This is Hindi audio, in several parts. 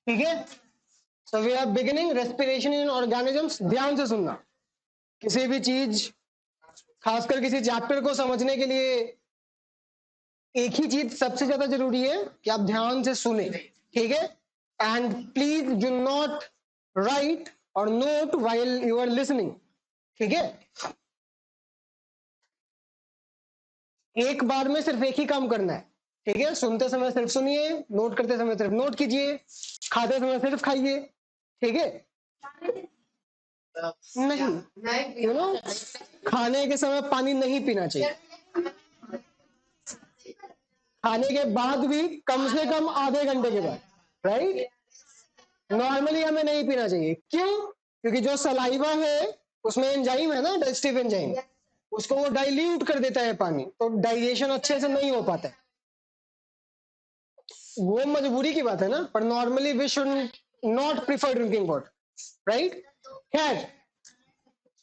ठीक है, so we are beginning respiration in organisms. ध्यान से सुनना, किसी भी चीज, खासकर किसी चैप्टर को समझने के लिए एक ही चीज सबसे ज्यादा जरूरी है कि आप ध्यान से सुने, ठीक है। And please do not write और note while you are listening, ठीक है। एक बार में सिर्फ एक ही काम करना है, ठीक है। सुनते समय सिर्फ सुनिए, नोट करते समय सिर्फ नोट कीजिए, खाते समय सिर्फ खाइए, ठीक है। नहीं, यू नो, खाने के समय पानी नहीं पीना चाहिए, खाने के बाद भी कम से कम आधे घंटे के बाद, राइट। नॉर्मली हमें नहीं पीना चाहिए। क्यों? क्योंकि जो सलाइवा है उसमें एंजाइम है ना, डाइजेस्टिव एंजाइम, उसको वो डाइल्यूट कर देता है पानी, तो डाइजेशन अच्छे से नहीं हो पाता है। वो मजबूरी की बात है ना, पर normally we should not prefer drinking water, right. खैर,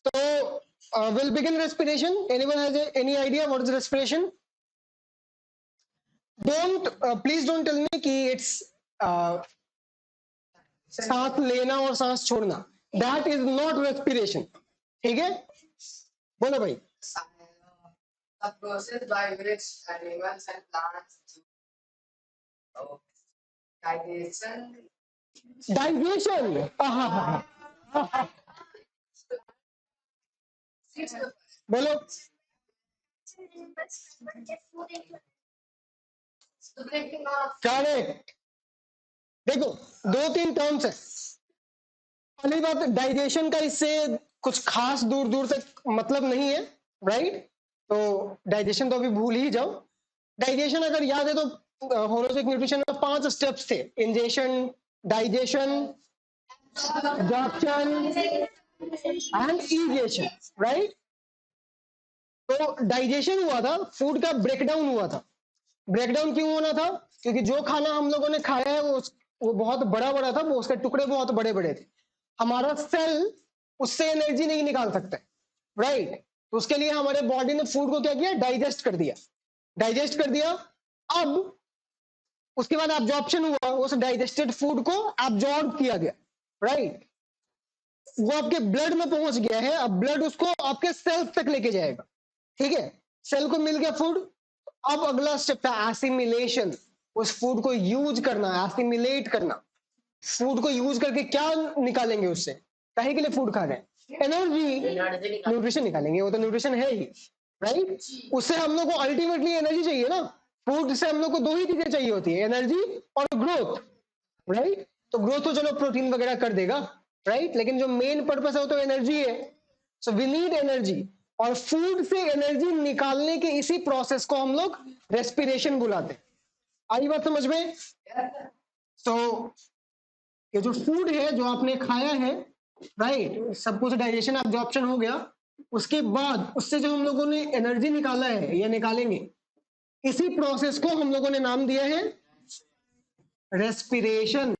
तो will begin respiration. Anyone has any idea what is respiration? Don't please don't tell me कि इट्स सांस लेना और सांस छोड़ना, दैट इज नॉट रेस्पिरेशन, ठीक है। बोलो भाई। A process by which animals and plants do digestion. Digestion, बोलो। करेक्ट। देखो, दो तीन टर्म्स है। पहली बात, डाइजेशन का इससे कुछ खास दूर दूर तक मतलब नहीं है, राइट। तो डाइजेशन तो अभी भूल ही जाओ। डाइजेशन अगर याद है तो होलोजिक न्यूट्रिशन में 5 स्टेप्स थे: ingestion, digestion, absorption and egestion, right. तो डाइजेशन हुआ था, फूड का ब्रेकडाउन हुआ था। ब्रेकडाउन क्यों होना था? क्योंकि जो खाना हम लोगों ने खाया है वो बहुत बड़ा बड़ा था, वो उसके टुकड़े बहुत बड़े बड़े थे। हमारा सेल उससे एनर्जी नहीं निकाल सकता, राइट। तो उसके लिए हमारे बॉडी ने फूड को क्या किया? डाइजेस्ट कर दिया, डाइजेस्ट कर दिया। अब उसके बाद एब्जॉर्प्शन हुआ, उस डाइजेस्टेड फूड को एब्जॉर्ब किया गया, राइट। वो आपके ब्लड में पहुंच गया है, अब ब्लड उसको आपके सेल्स तक लेके जाएगा, ठीक है। सेल को मिल गया फूड, अब अगला स्टेप था एसिमिलेशन। उस फूड को यूज करना, एसिमिलेट करना। फूड को यूज करके क्या निकालेंगे उससे? काहे के लिए फूड खा रहे हैं? एनर्जी, न्यूट्रिशन निकालेंगे, वो तो न्यूट्रिशन है ही, राइट। उससे हम लोग को अल्टीमेटली एनर्जी चाहिए ना। फूड से हम लोग को दो ही चीजें चाहिए होती है, एनर्जी और ग्रोथ, राइट। तो ग्रोथ तो चलो प्रोटीन वगैरह कर देगा, राइट, लेकिन जो मेन पर्पस है वो तो एनर्जी है। सो वी नीड एनर्जी, और फूड से एनर्जी निकालने के इसी प्रोसेस को हम लोग रेस्पिरेशन बुलाते हैं। आई बात समझ में? तो ये जो फूड है जो आपने खाया है, राइट, सब कुछ डाइजेशन एब्जॉर्प्शन हो गया, उसके बाद उससे जो हम लोगों ने एनर्जी निकाला है या निकालेंगे, इसी प्रोसेस को हम लोगों ने नाम दिया है रेस्पिरेशन।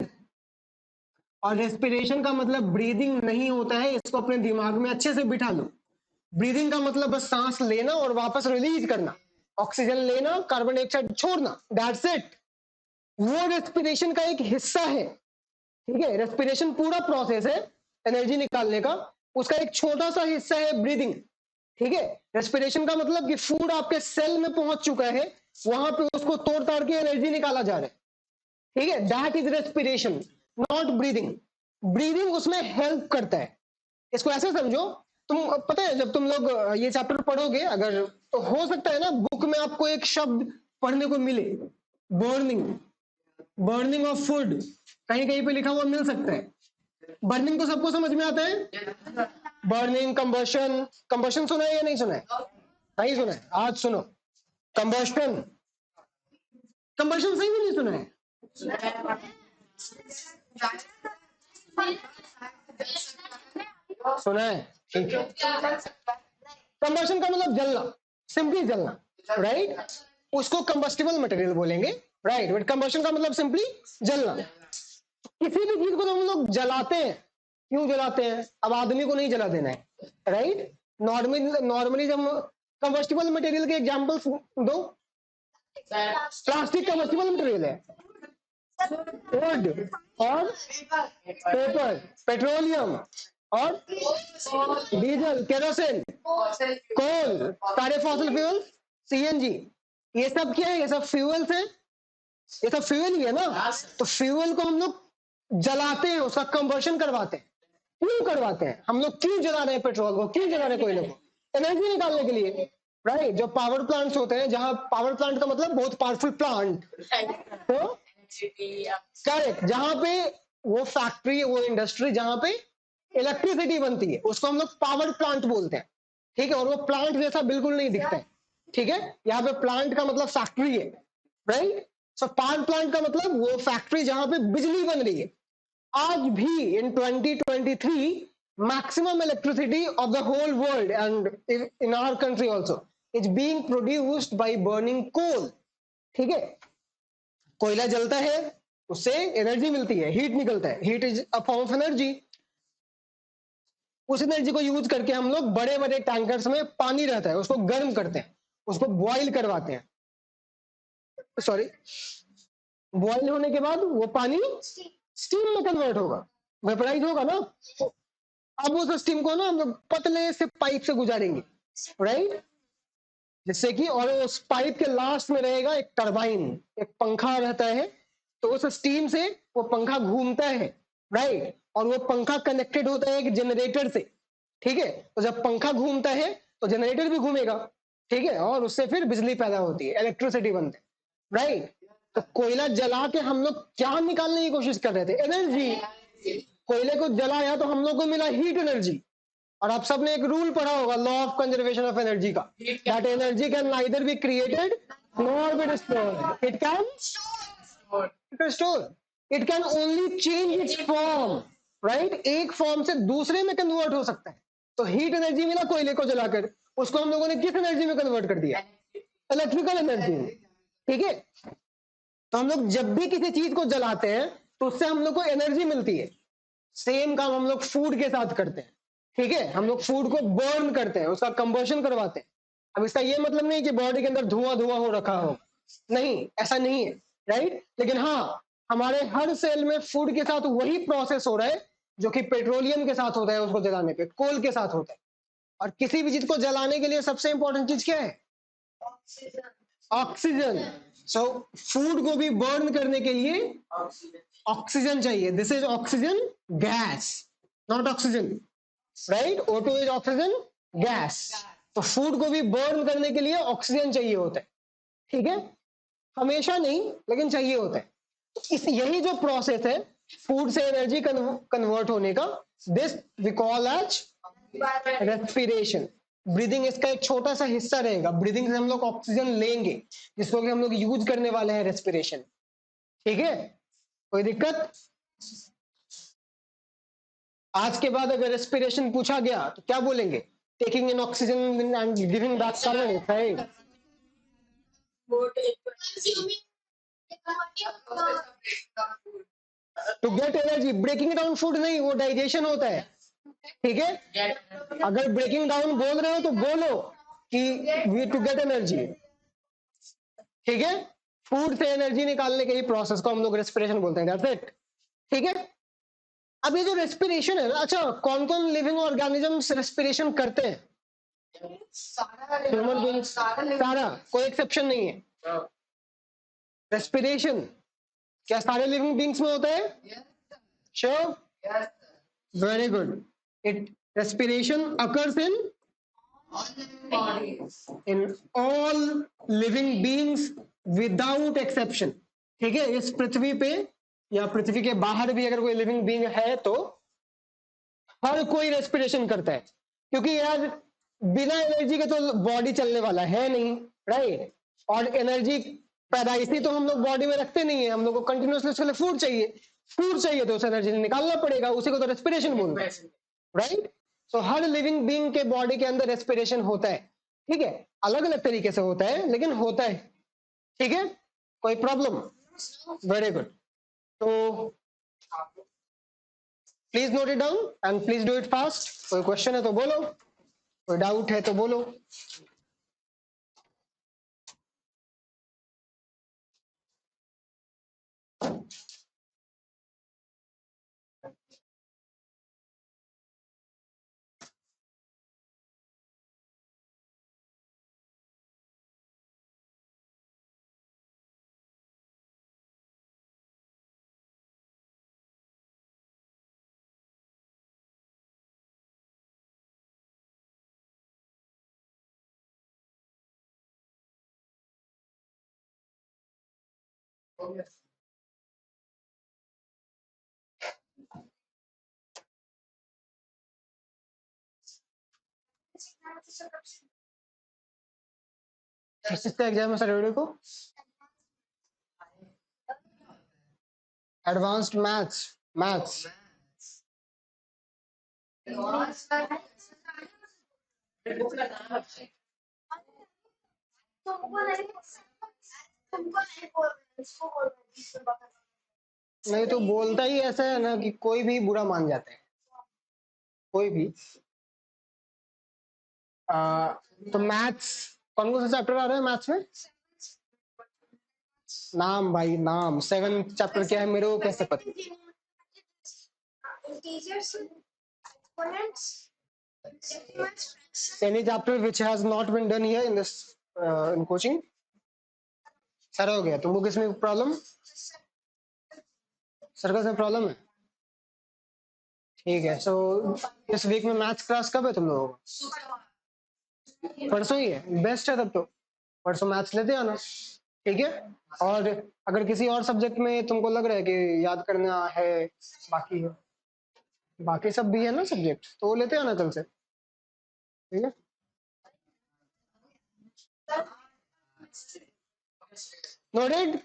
और रेस्पिरेशन का मतलब ब्रीदिंग नहीं होता है, इसको अपने दिमाग में अच्छे से बिठा लो। ब्रीदिंग का मतलब बस सांस लेना और वापस रिलीज करना, ऑक्सीजन लेना, कार्बन डाइऑक्साइड छोड़ना, दैट्स इट। वो रेस्पिरेशन का एक हिस्सा है, ठीक है। रेस्पिरेशन पूरा प्रोसेस है एनर्जी निकालने का, उसका एक छोटा सा हिस्सा है ब्रीदिंग, ठीक है। रेस्पिरेशन का मतलब कि फूड आपके सेल में पहुंच चुका है, वहां पे उसको तोड़ ताड़ के एनर्जी निकाला जा रहा है, ठीक है। That is respiration, not breathing. Breathing उसमें हेल्प करता है। इसको ऐसे समझो, तुम पता है जब तुम लोग ये चैप्टर पढ़ोगे अगर, तो हो सकता है ना बुक में आपको एक शब्द पढ़ने को मिले, बर्निंग, बर्निंग ऑफ फूड, कहीं कहीं पे लिखा हुआ मिल सकता है। बर्निंग तो सबको समझ में आता है, बर्निंग, कंबशन। कंबशन सुना है या नहीं सुना है? नहीं सुना है, आज सुनो। कंबशन, कंबशन सही में नहीं सुना है? सुना है, ठीक है। कंबशन का मतलब जलना, सिंपली जलना, राइट। उसको कंबस्टिबल मटेरियल बोलेंगे, राइट। बट कंबशन का मतलब सिंपली जलना। किसी भी चीज को तो हम लोग जलाते हैं, क्यों जलाते हैं? अब आदमी को नहीं जला देना है, राइट। नॉर्मली जब कंबस्टिबल मटेरियल के एग्जांपल्स दो। प्लास्टिक कंबस्टिबल मटेरियल है, वुड और पेपर, पेट्रोलियम और डीजल, केरोसिन, कोल, सारे फॉसिल फ्यूल, सीएनजी, ये सब क्या है? ये सब फ्यूल्स हैं, ये सब फ्यूल ही है ना। तो फ्यूल को हम लोग जलाते हैं, उसका कंबर्शन करवाते हैं। क्यों करवाते हैं हम लोग? क्यों जला रहे हैं पेट्रोल को, क्यों जला रहे हैं कोयले को? एनर्जी निकालने के लिए, राइट। जो पावर प्लांट्स होते हैं, जहां पावर प्लांट का मतलब बहुत पावरफुल प्लांट, तो करेक्ट, जहां पे वो फैक्ट्री, वो इंडस्ट्री जहां पे इलेक्ट्रिसिटी बनती है, उसको हम लोग पावर प्लांट बोलते हैं, ठीक है। और वो प्लांट जैसा बिल्कुल नहीं दिखता है, ठीक है। यहाँ पे प्लांट का मतलब फैक्ट्री है, राइट। सो पावर प्लांट का मतलब वो फैक्ट्री जहां पे बिजली बन रही है। आज भी इन 2023 maximum electricity of the whole world and in our country also is being produced by burning coal, ठीक है। कोयला जलता है, उससे एनर्जी मिलती है, हीट निकलता है, heat is a form of energy. उस एनर्जी को यूज करके हम लोग बड़े बड़े टैंकर्स में पानी रहता है, उसको गर्म करते हैं, उसको बॉईल करवाते हैं, सॉरी, बॉईल होने के बाद वो पानी स्टीम में कन्वर्ट होगा, वेपराइज होगा ना। अब उस स्टीम को ना हम लोग पतले से पाइप से गुजारेंगे, राइट, जिससे कि, और उस पाइप के लास्ट में रहेगा एक टरबाइन, एक पंखा रहता है। तो उस स्टीम से वो पंखा घूमता है, राइट, और वो पंखा कनेक्टेड होता है एक जनरेटर से, ठीक है। तो जब पंखा घूमता है तो जनरेटर भी घूमेगा, ठीक है, और उससे फिर बिजली पैदा होती है, इलेक्ट्रिसिटी बनती है, राइट। तो कोयला जला के हम लोग क्या निकालने की कोशिश कर रहे थे? एनर्जी। कोयले को जलाया तो हम लोग को मिला हीट एनर्जी। और आप सबने एक रूल पढ़ा होगा, law of conservation of energy का, that energy can neither be created nor be destroyed, it can store, it can only change its form, right. एक फॉर्म से दूसरे में कन्वर्ट हो सकता है। तो हीट एनर्जी मिला कोयले को जलाकर, उसको हम लोगों ने किस एनर्जी में कन्वर्ट कर दिया? इलेक्ट्रिकल एनर्जी में, ठीक है। तो हम लोग जब भी किसी चीज को जलाते हैं तो उससे हम लोग को एनर्जी मिलती है। सेम काम हम लोग फूड के साथ करते हैं, ठीक है। हम लोग फूड को बर्न करते हैं, उसका कंबर्शन करवाते हैं। अब इसका ये मतलब नहीं कि बॉडी के अंदर धुआं धुआं हो रखा हो, नहीं, ऐसा नहीं है, राइट। लेकिन हाँ, हमारे हर सेल में फूड के साथ वही प्रोसेस हो रहा है जो कि पेट्रोलियम के साथ होता है, उसको जलाने पे कोल के साथ होता है। और किसी भी चीज को जलाने के लिए सबसे इंपॉर्टेंट चीज क्या है? ऑक्सीजन। सो फूड को भी बर्न करने के लिए ऑक्सीजन चाहिए। This is oxygen gas, not oxygen, right. O2 is oxygen gas. तो फूड को भी बर्न करने के लिए ऑक्सीजन चाहिए होता है, ठीक है। हमेशा नहीं, लेकिन चाहिए होता है। इस यही जो प्रोसेस है फूड से एनर्जी कन्वर्ट होने का, this we call as respiration. Breathing इसका एक छोटा सा हिस्सा रहेगा। ब्रीदिंग से हम लोग ऑक्सीजन लेंगे, जिसको कि हम लोग यूज करने वाले हैं रेस्पिरेशन, ठीक है। कोई दिक्कत? आज के बाद अगर रेस्पिरेशन पूछा गया तो क्या बोलेंगे? Taking in oxygen and giving back carbon, right. To get energy, breaking down food नहीं, वो डाइजेशन होता है, ठीक है। अगर ब्रेकिंग डाउन बोल रहे हो तो बोलो कि वी टू गेट एनर्जी, ठीक है। फूड से एनर्जी निकालने के ही प्रोसेस को हम लोग रेस्पिरेशन बोलते हैं, दैट्स इट, ठीक है। अब ये जो रेस्पिरेशन है ना, अच्छा, कौन कौन लिविंग ऑर्गेनिजम्स रेस्पिरेशन करते हैं? ह्यूमन बीइंग्स, सारा, कोई एक्सेप्शन नहीं है। रेस्पिरेशन क्या सारे लिविंग बीइंग्स में होता है? Sure, very good. It respiration occurs in all living beings without exception, ठीक है। इस पृथ्वी पे या पृथ्वी के बाहर भी अगर कोई लिविंग बीइंग है तो हर कोई रेस्पिरेशन करता है, क्योंकि यार बिना एनर्जी के तो बॉडी चलने वाला है नहीं, राइट। और एनर्जी पैदाइशी तो हम लोग बॉडी में रखते नहीं है, हम लोग को कंटिन्यूसली उसके लिए फूड चाहिए, फूड चाहिए तो उसे एनर्जी निकालना पड़ेगा, उसी को तो रेस्पिरेशन बोलते हैं, राइट। सो हर लिविंग बीइंग के बॉडी के अंदर रेस्पिरेशन होता है, ठीक है। अलग अलग तरीके से होता है, लेकिन होता है, ठीक है। कोई प्रॉब्लम? Very good. तो please note it down and please do it fast. कोई क्वेश्चन है तो बोलो। कोई डाउट है तो बोलो। किसका एग्जाम है सैटरडे को? Advanced maths. मैथ्स नहीं तो बोलता ही ऐसा है ना कि कोई भी बुरा मान जाता है, कोई भी। तो मैथ्स कौन कौन सा चैप्टर आ रहा है मैथ्स में? नाम भाई नाम। 7 चैप्टर क्या है मेरे को कैसे पता? Any chapter which has not been done here in this in coaching? सारा हो गया। तुमको किसमें प्रॉब्लम? सर्कस में प्रॉब्लम है। ठीक है। सो इस वीक में मैथ्स क्लास कब है तुम लोगों को? परसों ही है। बेस्ट है तब तो परसों मैथ्स लेते आना। ठीक है। और अगर किसी और सब्जेक्ट में तुमको लग रहा है कि याद करना है, बाकी सब भी है ना सब्जेक्ट, तो वो लेते आना कल से। ठीक है। नोटेड?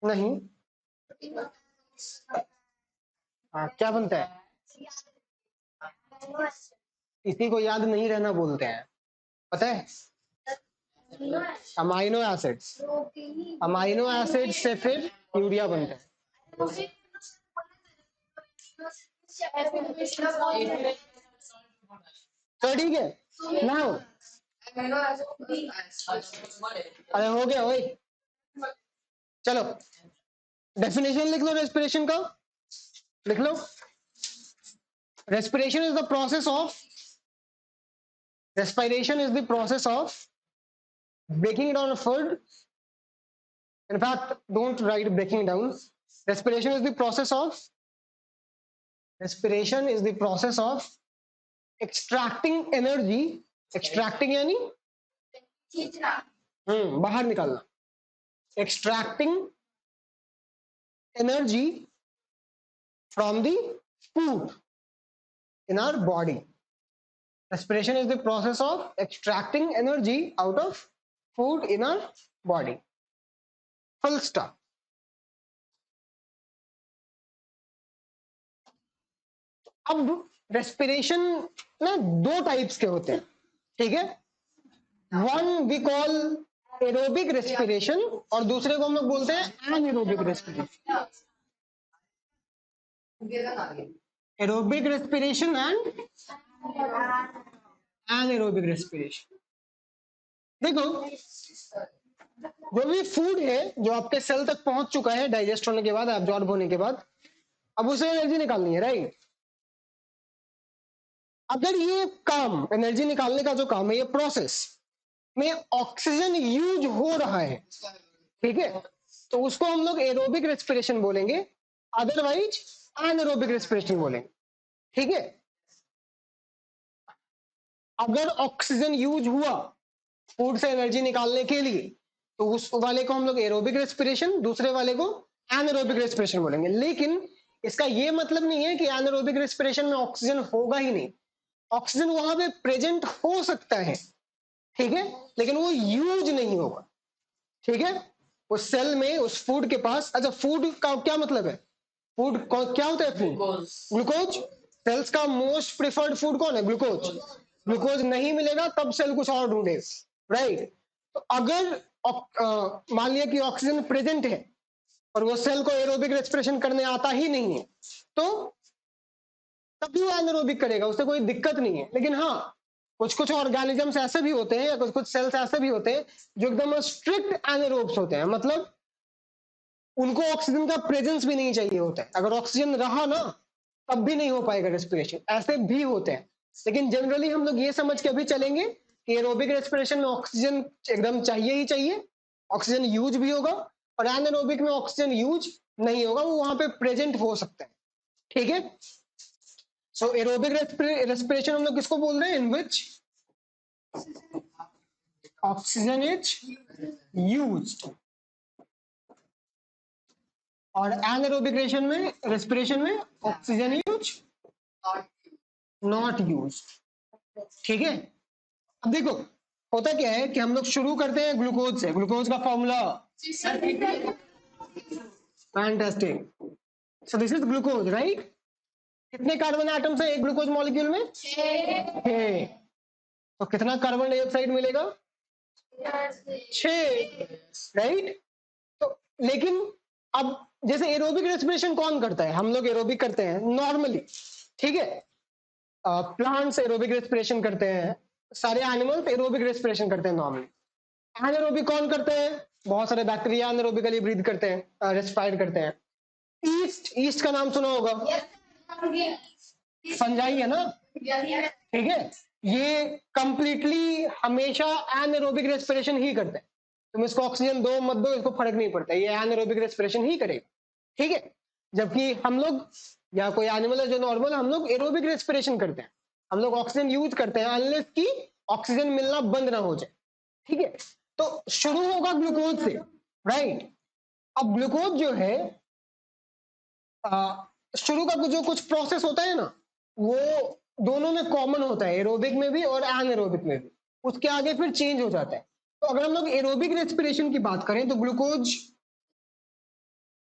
नहीं। हाँ, क्या बनता है? इसी को याद नहीं रहना बोलते हैं, पता है? Amino acids. अमाइनो एसिड से फिर यूरिया बनता है। तो ठीक है ना? अरे हो गया भाई। चलो डेफिनेशन लिख लो रेस्पिरेशन का। लिख लो। Respiration is the process of respiration is the process of breaking down a food. In fact, don't write breaking down. Respiration is the process of extracting energy. Extracting यानी बाहर निकालना। Extracting energy from the food in our body. Respiration is the process of extracting energy out of food in our body. Full stop. अब रेस्पिरेशन ना 2 टाइप्स के होते हैं। ठीक है। One we call aerobic respiration और दूसरे को हम लोग बोलते हैं anaerobic respiration. Aerobic respiration and anaerobic respiration. देखो जो भी फूड है जो आपके सेल तक पहुंच चुका है डाइजेस्ट होने के बाद, एब्जॉर्ब होने के बाद, अब उसे एनर्जी निकालनी है, राइट? अगर ये काम एनर्जी निकालने का जो काम है, ये प्रोसेस में ऑक्सीजन यूज हो रहा है, ठीक है, तो उसको हम लोग एरोबिक रेस्पिरेशन बोलेंगे, अदरवाइज एनारोबिक रेस्पिरेशन बोलेंगे। ठीक है। अगर ऑक्सीजन यूज हुआ फूड से एनर्जी निकालने के लिए तो उस वाले को हम लोग एरोबिक रेस्पिरेशन, दूसरे वाले को एनारोबिक रेस्पिरेशन बोलेंगे। लेकिन इसका ये मतलब नहीं है कि एनारोबिक रेस्पिरेशन में ऑक्सीजन होगा ही नहीं। ऑक्सीजन वहां पे प्रेजेंट हो सकता है, ठीक है, लेकिन वो यूज नहीं होगा। ठीक है। उस सेल में, उस फूड के पास, अच्छा फूड का क्या मतलब है? फूड क्या होता है? Food glucose. सेल्स का मोस्ट प्रिफर्ड फूड कौन है? ग्लूकोज। ग्लूकोज नहीं मिलेगा तब सेल कुछ और ढूंढेगा, राइट? तो अगर मान लिया कि ऑक्सीजन प्रेजेंट है और वो सेल को एरोबिक रेस्पिरेशन करने आता ही नहीं है, तो तब भी वो एनारोबिक करेगा, उससे कोई दिक्कत नहीं है। लेकिन हाँ, कुछ कुछ ऑर्गेनिजम्स ऐसे भी होते हैं या कुछ कुछ सेल्स ऐसे भी होते हैं जो एकदम स्ट्रिक्ट एनारोब्स होते हैं, मतलब उनको ऑक्सीजन का प्रेजेंस भी नहीं चाहिए होता है। अगर ऑक्सीजन रहा ना तब भी नहीं हो पाएगा रेस्पिरेशन, ऐसे भी होते हैं। लेकिन जनरली हम लोग ये समझ के अभी चलेंगे कि एरोबिक रेस्पिरेशन में ऑक्सीजन एकदम चाहिए ही चाहिए, ऑक्सीजन यूज भी होगा, और एनारोबिक में ऑक्सीजन यूज नहीं होगा, वो वहां पे प्रेजेंट हो सकता है। ठीक है, सो एरोबिक रेस्पिरेशन हम लोग किसको बोल रहे हैं? इन विच ऑक्सीजन इज यूज्ड। और एनारोबिक रेस्पिरेशन में ऑक्सीजन यूज नॉट यूज। ठीक है, अब देखो होता क्या है कि हम लोग शुरू करते हैं ग्लूकोज से। ग्लूकोज का formula, fantastic, so this is glucose, right? कितने कार्बन एटम्स है एक ग्लूकोज मॉलिक्यूल में? 6। तो कितना कार्बन डाइऑक्साइड मिलेगा? 6, राइट? तो लेकिन अब जैसे एरोबिक रेस्पिरेशन कौन करता है? हम लोग एरोबिक करते हैं नॉर्मली, ठीक है। प्लांट्स एरोबिक रेस्पिरेशन करते हैं, सारे एनिमल्स एरोबिक रेस्पिरेशन करते हैं नॉर्मली। एनारोबिक कौन करते हैं? बहुत सारे बैक्टीरिया एनारोबिकली ब्रीथ करते हैं, रेस्पायर करते हैं। ईस्ट का नाम सुना होगा, फंजाई है ना, ठीक है। ये कंप्लीटली हमेशा एनारोबिक रेस्पिरेशन ही करते हैं। तुम इसको ऑक्सीजन दो मत दो, इसको फर्क नहीं पड़ता, ये एनारोबिक रेस्पिरेशन ही करेगा, ठीक है। जबकि हम लोग या कोई एनिमल है जो नॉर्मल, हम लोग एरोबिक रेस्पिरेशन करते हैं, हम लोग ऑक्सीजन यूज करते हैं अनलेस कि ऑक्सीजन मिलना बंद ना हो जाए, ठीक है। तो शुरू होगा ग्लूकोज से, राइट? अब ग्लूकोज जो है शुरू का जो कुछ प्रोसेस होता है ना, वो दोनों में कॉमन होता है, एरोबिक में भी और एनारोबिक में भी। उसके आगे फिर चेंज हो जाता है। तो अगर हम लोग एरोबिक रेस्पिरेशन की बात करें तो ग्लूकोज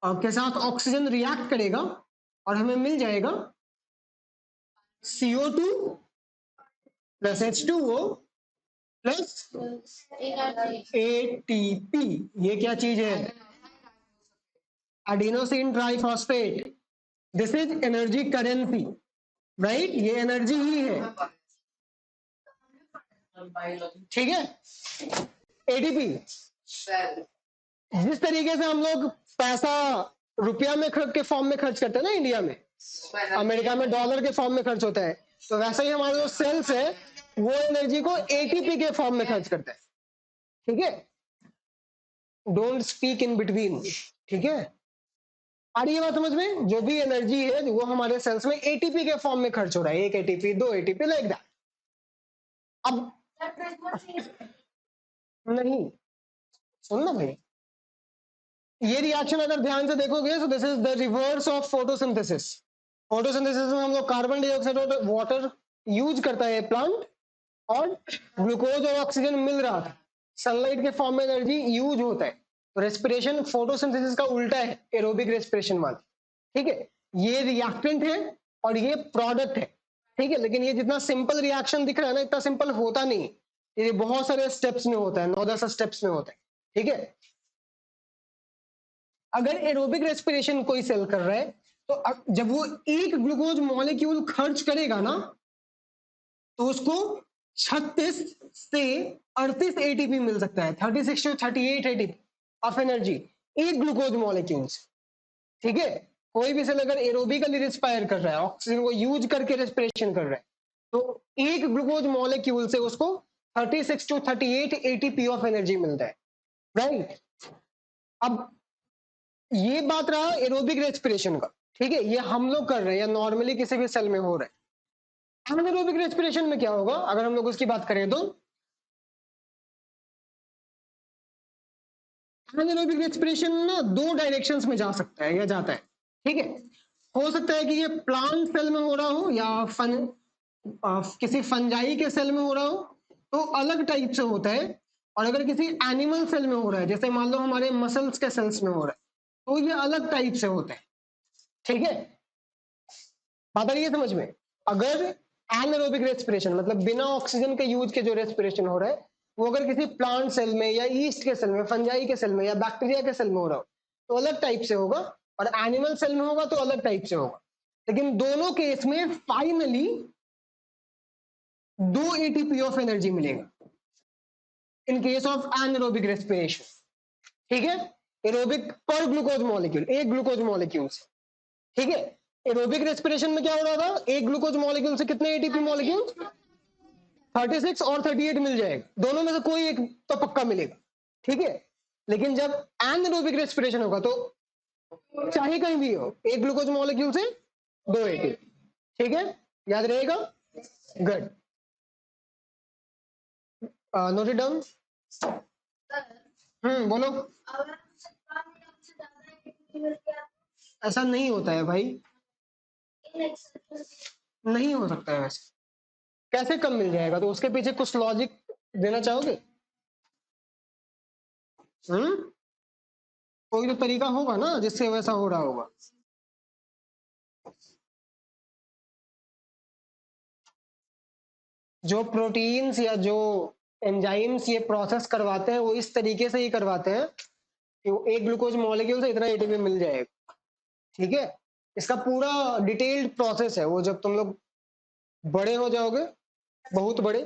के साथ ऑक्सीजन रिएक्ट करेगा और हमें मिल जाएगा CO2 plus H2O plus ATP। ये क्या चीज है? Adenosine triphosphate. This is energy currency, right? ये एनर्जी ही है, ठीक है। ATP, जिस तरीके से हम लोग पैसा रुपया में के फॉर्म में खर्च करते हैं ना इंडिया में, अमेरिका में डॉलर के फॉर्म में खर्च होता है, तो वैसे ही हमारे जो सेल्स है वो एनर्जी को ATP के फॉर्म में खर्च करता है, ठीक है। डोंट स्पीक इन बिटवीन, ठीक है। आ रही है बात समझ में? जो भी एनर्जी है वो हमारे सेल्स में ATP के फॉर्म में खर्च हो रहा है, 1 ATP 2 ATP लाइक दैट। अब नहीं, सुनना भाई, ये रिएक्शन अगर ध्यान से देखोगे तो this is the reverse of photosynthesis. Photosynthesis में हम लोग कार्बन डाइऑक्साइड और वाटर यूज करता है प्लांट, और ग्लूकोज और ऑक्सीजन मिल रहा था, सनलाइट के फॉर्म में एनर्जी यूज होता है। तो रेस्पिरेशन फोटोसिंथेसिस का उल्टा है एरोबिक रेस्पिरेशन वाला, ठीक है। ये रिएक्टेंट है और ये प्रोडक्ट है, ठीक है। लेकिन ये जितना सिंपल रिएक्शन दिख रहा है ना, इतना सिंपल होता नहीं, ये बहुत सारे स्टेप्स में होता है, 9-10 स्टेप्स में होता है, ठीक है। अगर एरोबिक रेस्पिरेशन कोई सेल कर रहा है तो जब वो एक ग्लूकोज मॉलिक्यूल खर्च करेगा ना, तो उसको 36 से 38 ATP मिल सकता है, 36 to 38 ATP ऑफ एनर्जी, एक ग्लूकोज मॉलिक्यूल्स, ठीक है। कोई भी सेल अगर एरोबिकली रिस्पायर कर रहा है, ऑक्सीजन को यूज करके रेस्पिरेशन कर रहा है, तो एक ग्लूकोज मॉलिक्यूल से उसको 36 to 38 ATP ऑफ एनर्जी मिलता है, राइट? अब ये बात रहा एरोबिक रेस्पिरेशन का, ठीक है। ये हम लोग कर रहे हैं या नॉर्मली किसी भी सेल में हो रहा है। एनारोबिक रेस्पिरेशन में क्या होगा अगर हम लोग उसकी बात करें तो एनारोबिक रेस्पिरेशन ना 2 डायरेक्शंस में जा सकता है या जाता है, ठीक है। हो सकता है कि ये प्लांट सेल में हो रहा हो या किसी फंजाई के सेल में हो रहा हो, तो अलग टाइप से होता है। और अगर किसी एनिमल सेल में हो रहा है, जैसे मान लो हमारे मसल्स के सेल्स में हो रहा है, तो ये अलग टाइप से होता है, ठीक है। बात आ रही है समझ में? अगर एनारोबिक रेस्पिरेशन मतलब बिना ऑक्सीजन के यूज के जो रेस्पिरेशन हो रहा है, वो अगर किसी प्लांट सेल में या ईस्ट के सेल में, फंजाई के सेल में या बैक्टीरिया के सेल में हो रहा हो, तो अलग टाइप से होगा, और एनिमल सेल में होगा तो अलग टाइप से होगा। लेकिन दोनों केस में फाइनली 2 एटीपी ऑफ एनर्जी मिलेगा in case of anaerobic respiration. ठीक है, एरोबिक पर ग्लूकोज मॉलिक्यूल, एक ग्लूकोज मॉलिक्यूल से। ठीक है, एरोबिक रेस्पिरेशन में क्या हो रहा था, एक ग्लूकोज मॉलिक्यूल से कितने एटीपी मॉलिक्यूल, 36 और 38 मिल जाएगा, दोनों में से कोई एक तो पक्का मिलेगा। ठीक है, लेकिन जब एनारोबिक रेस्पिरेशन होगा तो चाहे कहीं भी हो, एक ग्लूकोज मॉलिक्यूल से 2 एटीपी। ठीक है, याद रहेगा, गुड, नोट इट डाउन। बोलो। ऐसा नहीं होता है भाई, नहीं हो सकता है वैसे, कैसे कम मिल जाएगा, तो उसके पीछे कुछ लॉजिक देना चाहोगे? कोई तो तरीका होगा ना जिससे वैसा हो रहा होगा। जो प्रोटीन्स या जो एंजाइम्स ये प्रोसेस करवाते हैं वो इस तरीके से ही करवाते हैं कि वो एक ग्लूकोज मॉलिक्यूल से इतना एटीपी मिल जाएगा। ठीक है, इसका पूरा डिटेल्ड प्रोसेस है, वो जब तुम लोग बड़े हो जाओगे, बहुत बड़े,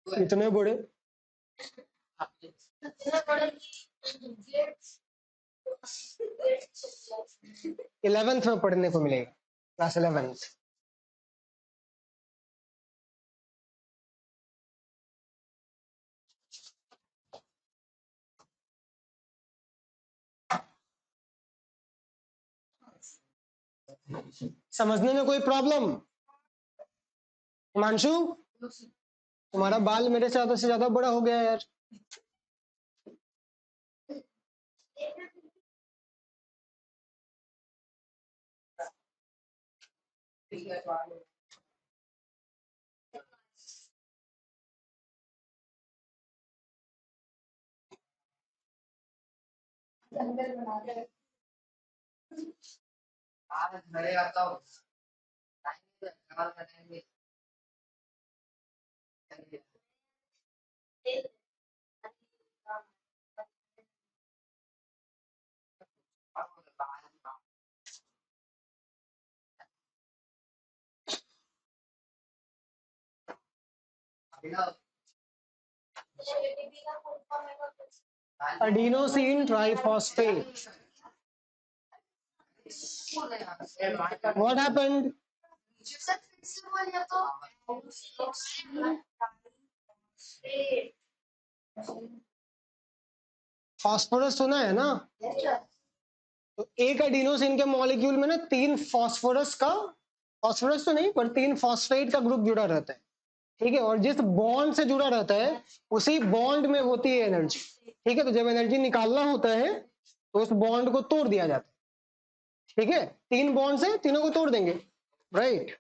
इतने बड़े, 11th में पढ़ने को मिलेगा, क्लास 11th। समझने में कोई प्रॉब्लम? हिमांशु, तुम्हारा बाल मेरे से ज्यादा बड़ा हो गया यार। घरे आता हूँ Adenosine triphosphate. What happened? Phosphorus सुना है ना? तो एक एडिनोसिन के मॉलिक्यूल में ना 3 फास्फोरस का, फास्फोरस तो नहीं पर 3 फॉस्फेट का ग्रुप जुड़ा रहता है। ठीक है, और जिस बॉन्ड से जुड़ा रहता है उसी बॉन्ड में होती है एनर्जी। ठीक है, तो जब एनर्जी निकालना होता है तो उस बॉन्ड को तोड़ दिया जाता है। ठीक है, 3 बॉन्ड से तीनों को तोड़ देंगे, राइट?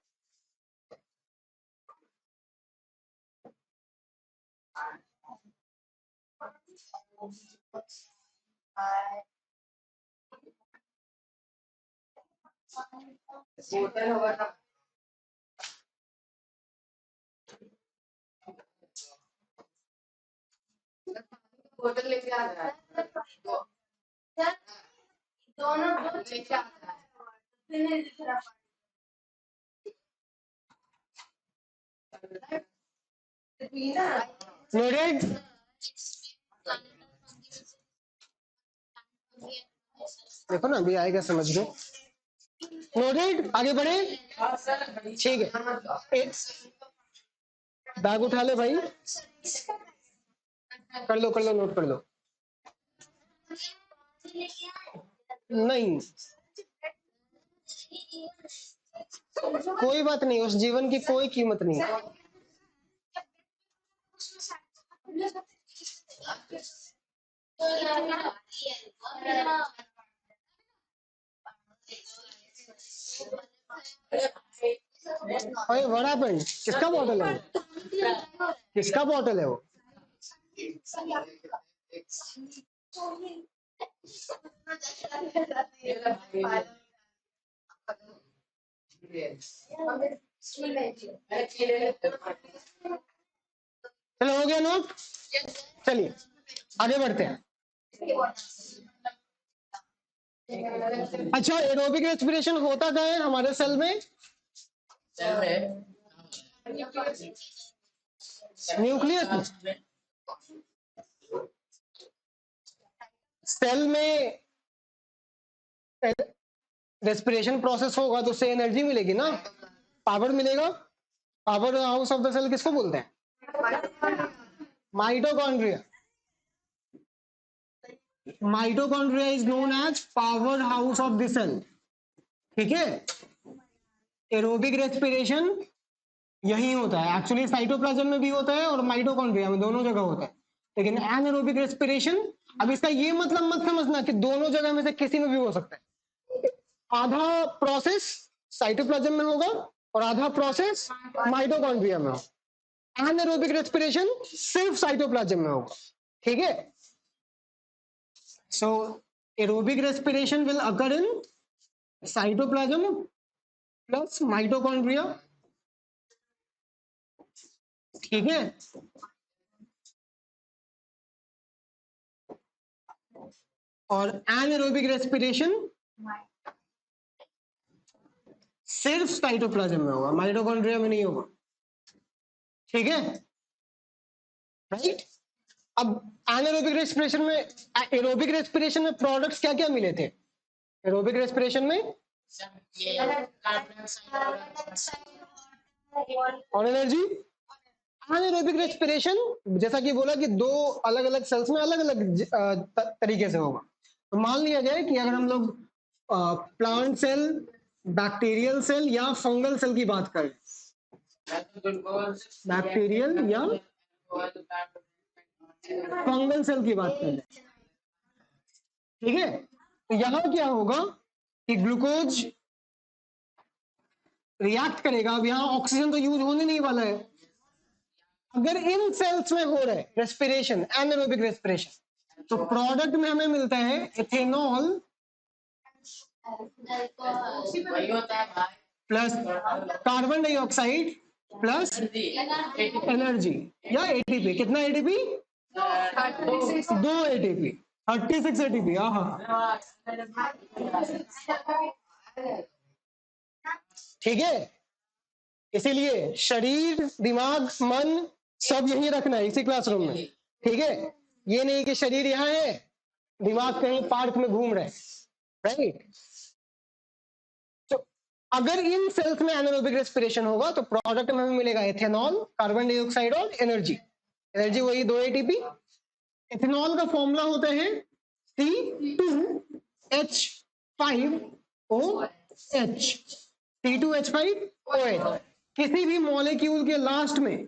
होटल होगा ना, होटल लेके आ रहा है दोनों लेके आता है। नोटेड? देखो ना अभी आएगा समझ में। नोटेड, आगे बढ़े। ठीक है, बैग उठा ले भाई, कर लो नोट कर लो। नहीं, कोई बात नहीं, उस जीवन की कोई कीमत नहीं। अरे व्हाट हैपेंड? किसका बॉटल है वो? किसका बॉटल है वो? चलो हो गया नोट, चलिए आगे बढ़ते हैं। अच्छा, एरोबिक रेस्पिरेशन होता क्या है हमारे सेल में? न्यूक्लियस सेल में रेस्पिरेशन प्रोसेस होगा तो उससे एनर्जी मिलेगी ना, पावर मिलेगा। Power house of the cell किसको बोलते हैं? Mitochondria. Mitochondria is known as power house of the cell. ठीक है, एरोबिक रेस्पिरेशन यही होता है एक्चुअली, साइटोप्लाज्म में भी होता है और माइटोकॉन्ड्रिया में, दोनों जगह होता है। लेकिन एनारोबिक रेस्पिरेशन, अब इसका ये मतलब मत समझना कि दोनों जगह में से किसी में भी हो सकता है। आधा प्रोसेस साइटोप्लाज्म में होगा और आधा प्रोसेस माइटोकॉन्ड्रिया में होगा। एनारोबिक रेस्पिरेशन सिर्फ साइटोप्लाज्म में होगा। ठीक है, so aerobic respiration will occur in cytoplasm plus mitochondria. ठीक है, और एनारोबिक रेस्पिरेशन सिर्फ साइटोप्लाज्म में होगा, माइटोकॉन्ड्रिया में नहीं होगा। ठीक है, राइट। अब एनारोबिक रेस्पिरेशन में, एरोबिक रेस्पिरेशन में प्रोडक्ट्स क्या क्या मिले थे? एरोबिक रेस्पिरेशन में और एनर्जी। एनारोबिक रेस्पिरेशन जैसा कि बोला कि दो अलग अलग सेल्स में अलग अलग तरीके से होगा। तो मान लिया जाए कि अगर हम लोग प्लांट सेल, बैक्टीरियल सेल या फंगल सेल की बात करें, बैक्टीरियल या फंगल सेल की बात करें, ठीक है, तो यहां क्या होगा कि ग्लूकोज रिएक्ट करेगा। अब यहाँ ऑक्सीजन तो यूज होने नहीं वाला है। अगर इन सेल्स में हो रहा है रेस्पिरेशन, एनारोबिक रेस्पिरेशन, तो प्रोडक्ट में हमें मिलता है ethanol plus carbon dioxide plus energy या एटीपी। कितना एटीपी? 2 ATP, 36 ATP. हाँ, ठीक है। इसीलिए शरीर, दिमाग, मन सब यही रखना है इसी क्लासरूम में। ठीक है, ये नहीं कि शरीर यहाँ है, दिमाग कहीं पार्क में घूम रहे, राइट। तो अगर इन सेल्स में एनारोबिक रेस्पिरेशन होगा तो प्रोडक्ट में हमें मिलेगा इथेनॉल, कार्बन डाइऑक्साइड और एनर्जी। एनर्जी वही 2 एटीपी। इथेनॉल का फॉर्मूला होता है C2H5OH। C2H5OH। किसी भी मॉलिक्यूल के लास्ट में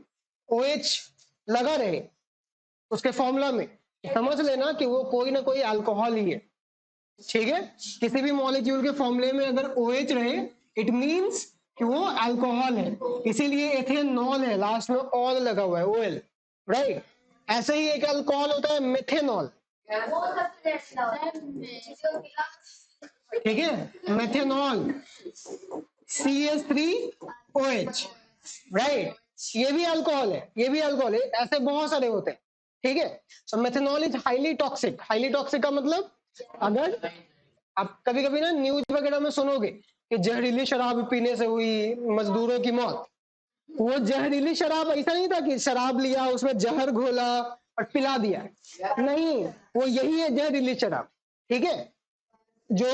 OH लगा रहे उसके फॉर्मूला में, समझ लेना कि वो कोई ना कोई अल्कोहल ही है। ठीक है, किसी भी मॉलिक्यूल के फॉर्मूले में अगर OH रहे इट मींस कि वो अल्कोहल है। इसीलिए एथेनॉल है, लास्ट में ऑल लगा हुआ है, OL, राइट। ऐसे ही एक अल्कोहल होता है मेथेनॉल। ठीक है, मेथेनॉल CH3OH, राइट। ये भी अल्कोहल है, ये भी अल्कोहल है। ऐसे बहुत सारे होते हैं। ठीक है, so methanol is highly toxic. Highly toxic का मतलब, अगर आप कभी कभी ना न्यूज वगैरह में सुनोगे कि जहरीली शराब पीने से हुई मजदूरों की मौत, वो जहरीली शराब ऐसा नहीं था कि शराब लिया उसमें जहर घोला और पिला दिया, नहीं, वो यही है जहरीली शराब। ठीक है, जो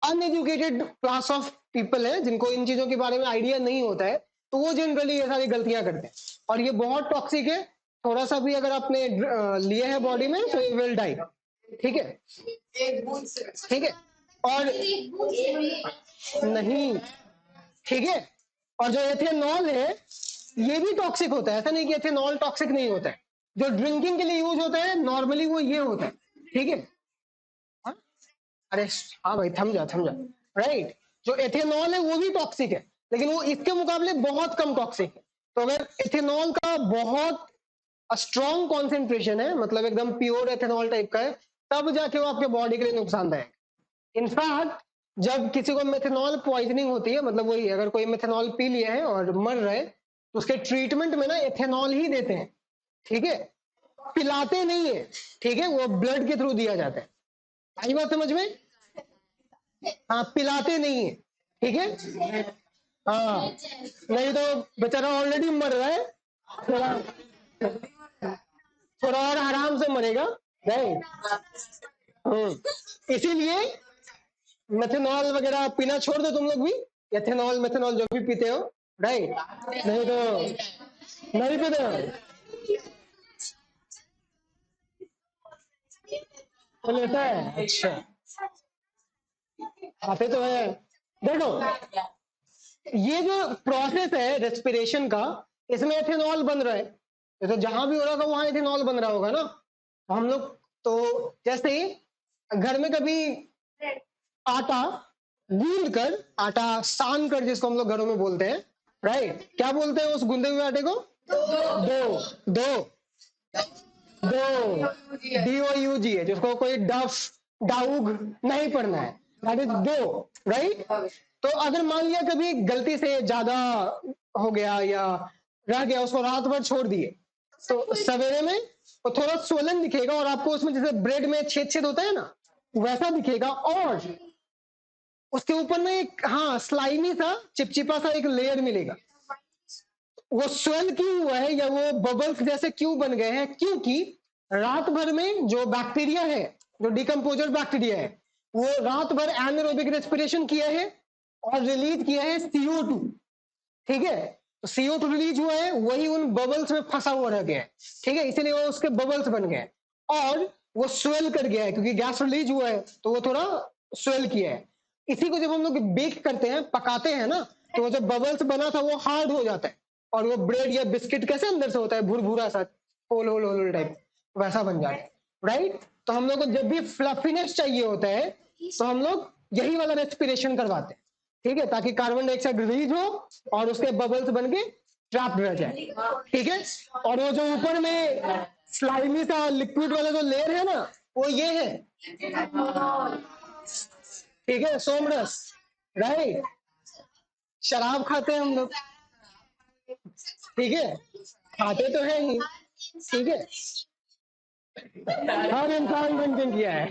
अनएजुकेटेड क्लास ऑफ पीपल है जिनको इन चीजों के बारे में आइडिया नहीं होता है, तो वो जनरली ये सारी गलतियां करते हैं। और ये बहुत टॉक्सिक है, थोड़ा सा भी अगर आपने लिए है बॉडी में तो यू विल डाई। ठीक है, ठीक है, और नहीं, ठीक है, और जो एथेनॉल है ये भी टॉक्सिक होता है। ऐसा नहीं कि एथेनॉल टॉक्सिक नहीं होता है। जो ड्रिंकिंग के लिए यूज होता है नॉर्मली वो ये होता है। ठीक है, हाँ? अरे हाँ भाई, थम जा, राइट। जो एथेनॉल है वो भी टॉक्सिक है, लेकिन वो इसके मुकाबले बहुत कम टॉक्सिक है। तो अगर एथेनॉल का बहुत स्ट्रॉन्ग कॉन्सेंट्रेशन है, मतलब एकदम प्योर एथेनॉल टाइप का है, तब जाके वो आपके बॉडी के लिए नुकसानदायक। इनफैक्ट जब किसी को मेथेनॉल पॉइजनिंग होती है, मतलब वही अगर कोई मेथेनॉल पी लिया है और मर रहे, तो उसके ट्रीटमेंट में ना एथेनॉल ही देते हैं। ठीक है, पिलाते नहीं है, ठीक है, वो ब्लड के थ्रू दिया जाता है। आई बात समझ में? हाँ, पिलाते नहीं है, ठीक है। हाँ, नहीं तो बेचारा ऑलरेडी मर रहा है, थोड़ा थोड़ा और आराम से मरेगा, राइट। इसीलिए मेथनॉल वगैरह पीना छोड़ दो तुम लोग भी, एथेनॉल मेथनॉल जो भी पीते हो, राइट। नहीं तो नहीं पीते हो तो लेता है, अच्छा आते तो है। देखो, ये जो प्रोसेस है रेस्पिरेशन का, इसमें एथेनॉल बन रहा है, ये तो जहां भी हो रहा था वहां एथेनॉल बन रहा होगा ना। हम लोग तो जैसे घर में कभी आटा गूंद कर, आटा सान कर, जिसको हम लोग घरों में बोलते हैं, राइट, क्या बोलते हैं उस गूंदे हुए आटे को? दो दो दो DOUG है, जिसको कोई डफ डाउग नहीं पढ़ना है, दैट इज दो, राइट। तो अगर मान लिया कभी गलती से ज्यादा हो गया या रह गया, उसको रात भर छोड़ दिए, तो सवेरे में वो थोड़ा स्वलन दिखेगा और आपको उसमें जैसे ब्रेड में छेद छेद होता है ना, वैसा दिखेगा। और उसके ऊपर में एक, हाँ, स्लाइमी सा चिपचिपा सा एक लेयर मिलेगा। वो स्वेल क्यों हुआ है या वो बबल्स जैसे क्यों बन गए हैं? क्योंकि रात भर में जो बैक्टीरिया है, जो डिकम्पोजर बैक्टीरिया है, वो रात भर एनारोबिक रेस्पिरेशन किया है और रिलीज किया है CO2, ठीक है। तो CO2 रिलीज हुआ है, वही उन बबल्स में फंसा हुआ रह गया है, ठीक है, इसीलिए वो उसके बबल्स बन गए और वो स्वेल कर गया है, क्योंकि गैस रिलीज हुआ है तो वो थोड़ा स्वेल किया है। इसी को जब हम लोग बेक करते हैं, पकाते हैं ना, तो वो जो बबल्स बना था वो हार्ड हो जाता है और वो ब्रेड या बिस्किट कैसे अंदर से होता है भुरभुरा सा, होल होल होल टाइप, वैसा बन जाता है, राइट। तो हम लोग को जब भी फ्लफीनेस चाहिए होता है तो हम लोग यही वाला रेस्पिरेशन करवाते हैं, ठीक है, ताकि कार्बन डाइऑक्साइड रिलीज हो और उसके बबल्स बन के ट्रैप रह जाए, ठीक है। और वो जो ऊपर में स्लाइमी सा लिक्विड वाला जो लेयर है ना, वो ये है, ठीक है, सोमरस, राइट। शराब खाते हैं हम लोग, ठीक है, खाते तो है ही, ठीक है, हर इंसान ड्रिंकिंग किया है,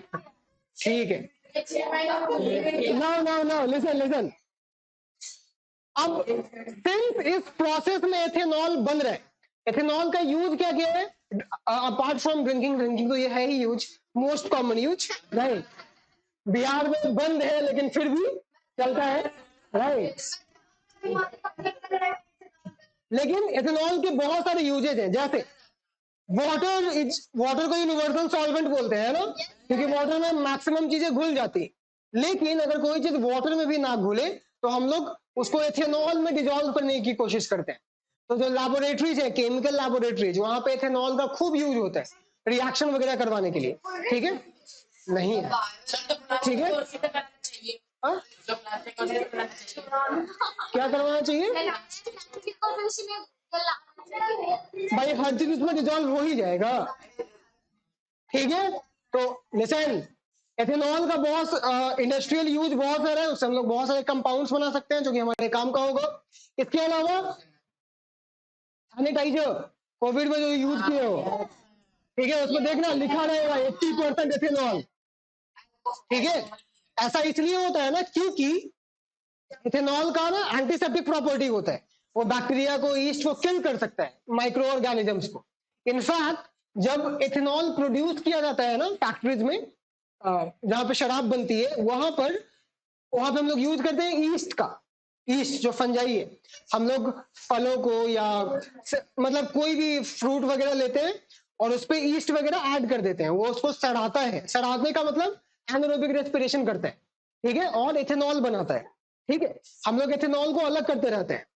ठीक है। No no no, listen listen, अब सिंस इस प्रोसेस में एथेनॉल बन रहा है, एथेनॉल का यूज क्या किया है? अपार्ट फ्रॉम ड्रिंकिंग, ड्रिंकिंग तो ये है ही use, most common use, right. Bihar में बंद है लेकिन फिर भी चलता है, राइट। लेकिन एथेनॉल के बहुत सारे यूजेज हैं, जैसे वाटर को यूनिवर्सल सॉल्वेंट बोलते हैं ना, क्योंकि वाटर में मैक्सिमम चीजें घुल जाती है। लेकिन अगर कोई चीज वाटर में भी ना घुले तो हम लोग उसको एथेनॉल में डिजोल्व करने की कोशिश करते हैं। तो जो लैबोरेटरीज है, केमिकल लैबोरेटरीज, वहां पे एथेनॉल का खूब यूज होता है रिएक्शन वगैरह करवाने के लिए, ठीक है। नहीं है, ठीक है, हाँ? क्या करवाना चाहिए भाई? हर चीज उसमें डिजोल्व हो ही जाएगा, ठीक है। तो लिसन, एथेनॉल का बहुत इंडस्ट्रियल यूज बहुत सारा है, उससे हम लोग बहुत सारे कंपाउंड्स बना सकते हैं जो कि हमारे काम का होगा। इसके अलावा सैनिटाइजर, कोविड में जो यूज किए हो, ठीक है, उसमें देखना लिखा रहेगा 80% एथेनॉल, ठीक है। ऐसा इसलिए होता है ना क्योंकि इथेनॉल का ना एंटीसेप्टिक प्रॉपर्टी होता है, वो बैक्टीरिया को, ईस्ट को किल कर सकता है, माइक्रो ऑर्गेनिजम्स को। इनफैक्ट जब इथेनॉल प्रोड्यूस किया जाता है ना फैक्ट्रीज में, जहां पे शराब बनती है, वहां पे हम लोग यूज करते हैं ईस्ट का, ईस्ट जो फंजाई है। हम लोग फलों को या मतलब कोई भी फ्रूट वगैरह लेते हैं और उस पर ईस्ट वगैरह ऐड कर देते हैं, वो उसको सड़ाता है, सड़ाने का मतलब एनारोबिक रेस्पिरेशन करता है, ठीक है, और इथेनॉल बनाता है, ठीक है। हम लोग एथेनॉल को अलग करते रहते हैं।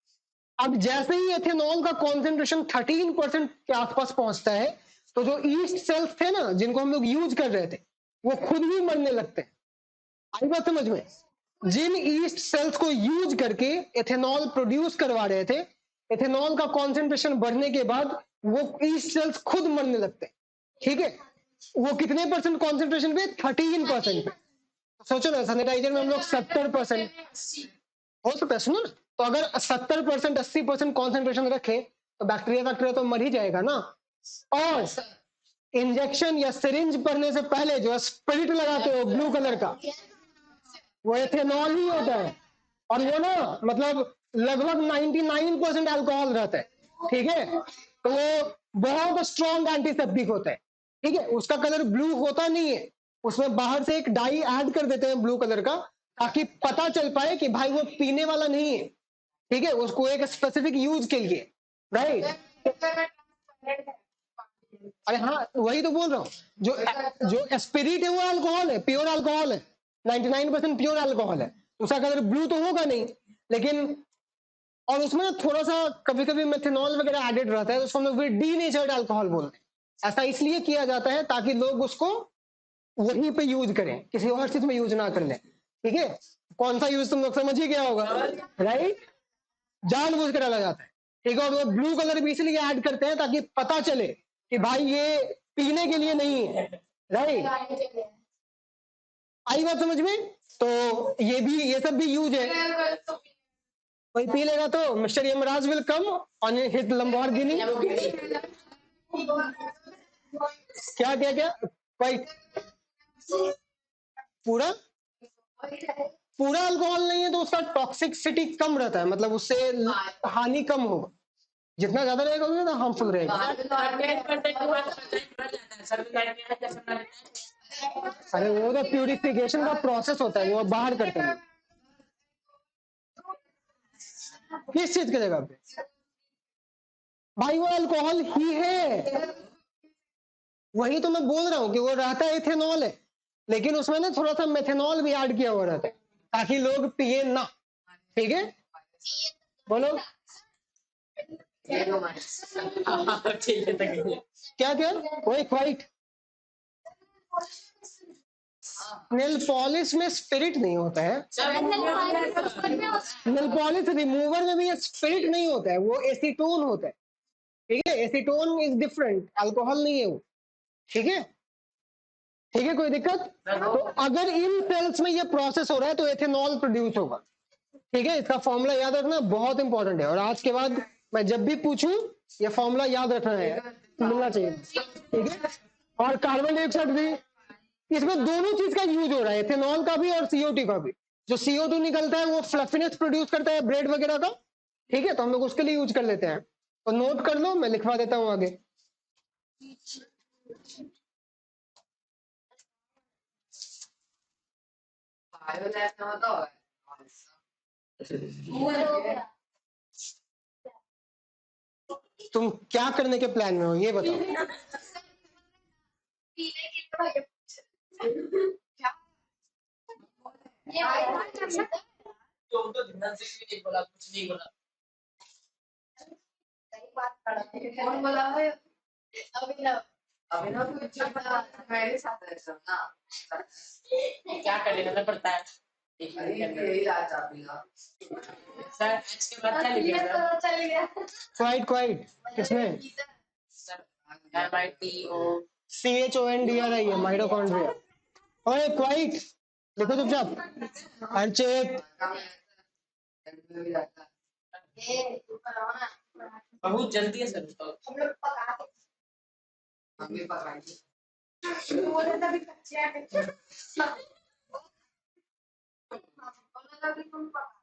अब जैसे ही एथेनॉल का कॉन्सेंट्रेशन 13% के आसपास पहुंचता है, तो जो ईस्ट सेल्स थे ना जिनको हम लोग यूज कर रहे थे, वो खुद भी मरने लगते हैं। आई बात समझ में? जिन ईस्ट सेल्स को यूज करके एथेनॉल प्रोड्यूस करवा रहे थे, एथेनॉल का कॉन्सेंट्रेशन बढ़ने के बाद वो ईस्ट सेल्स खुद मरने लगते हैं, ठीक है। वो कितने परसेंट कॉन्सेंट्रेशन पे? 13% पे। सोचो ना, सैनिटाइजर में हम लोग 70% हो सकता है, सुनो ना, तो अगर 70% 80% कॉन्सेंट्रेशन रखे तो बैक्टीरिया तो मर ही जाएगा ना। और इंजेक्शन या सिरिंज भरने से पहले जो स्पिरिट लगाते हो ब्लू कलर का, वो एथेनॉल ही होता है। और वो ना मतलब लगभग 99% अल्कोहल रहता है, ठीक है। तो वो बहुत स्ट्रॉन्ग एंटीसेप्टिक होता है, ठीक है। उसका कलर ब्लू होता नहीं है, उसमें बाहर से एक डाई ऐड कर देते हैं ब्लू कलर का, ताकि पता चल पाए कि भाई वो पीने वाला नहीं है, ठीक है। उसको एक स्पेसिफिक यूज के लिए, राइट। अरे हाँ, वही तो बोल रहा हूँ, जो स्पिरिट है वो अल्कोहल है, प्योर अल्कोहल है, 99% प्योर अल्कोहल है। उसका कलर ब्लू तो होगा नहीं, लेकिन और उसमें ना थोड़ा सा कभी कभी मेथनॉल वगैरह एडेड रहता है, तो उसको हम लोग डीनेचर्ड अल्कोहल बोलते हैं। ऐसा इसलिए किया जाता है ताकि लोग उसको वहीं पे यूज करें, किसी और चीज में यूज ना कर लें, ठीक है। कौन सा यूज तुम लोग समझ ही गया होगा, राइट। जानबूझ कर डाला जाता है, ठीक है। और वो ब्लू कलर भी इसलिए ऐड करते हैं ताकि पता चले कि भाई ये पीने के लिए नहीं है, राइट। आई बात समझ में? तो ये सब भी यूज है। कोई पी लेगा तो mister Yamraj will come on his Lamborghini. क्या क्या क्या भाई, पूरा पूरा अल्कोहल नहीं है तो उसका टॉक्सिसिटी कम रहता है, मतलब उससे हानि कम होगा। जितना ज्यादा रहेगा उतना ज्यादा हार्मफुल रहेगा। अरे वो तो प्यूरिफिकेशन का प्रोसेस होता है, वो बाहर करते हैं। किस चीज की जगह पे? भाई वो अल्कोहल ही है, वही तो मैं बोल रहा हूँ कि वो रहता है इथेनॉल है, लेकिन उसमें ना थोड़ा सा मेथेनॉल भी ऐड किया हुआ रहता है ताकि लोग पिए ना, ठीक है। बोलो क्या क्या? वही व्हाइट नेल पॉलिश में स्पिरिट नहीं होता है, नेल पॉलिश रिमूवर में भी ये स्पिरिट नहीं होता है, वो एसीटोन होता है, ठीक है। एसीटोन इज डिफरेंट, अल्कोहल नहीं है वो, ठीक है। ठीक है, कोई दिक्कत? तो अगर इन सेल्स में ये प्रोसेस हो रहा है तो एथेनॉल प्रोड्यूस होगा, ठीक है। इसका फॉर्मूला याद रखना बहुत इंपॉर्टेंट है, और आज के बाद मैं जब भी पूछूं ये फॉर्मूला याद रखना है, मिलना चाहिए, ठीक है। और कार्बन डाइऑक्साइड भी, इसमें दोनों चीज का यूज हो रहा है, एथेनॉल का भी और CO2 का भी। जो CO2 निकलता है वो फ्लफीनेस प्रोड्यूस करता है ब्रेड वगैरह का, ठीक है, तो हम लोग उसके लिए यूज कर लेते हैं। तो नोट कर लो, मैं लिखवा देता हूँ आगे। तुम क्या करने के प्लान में हो ये बताओ? कौन बोला है? अभिनव। अभिनव को इच्छा मेरे साथ है सब ना। क्या करेगा तो पड़ता है। यही आज आपका सर आज के बाद क्या लिखेगा? चल गया क्वाइट क्वाइट किसमें? MITO CHONDRI है, माइटोकॉन्ड्रिया। ओए क्वाइट लिखो चुपचाप, अनचेत। बहुत जल्दी है सर तो हम लोग पका के हम भी पकाएंगे बोले तभी कच्चे आटे बोले तभी तुम पका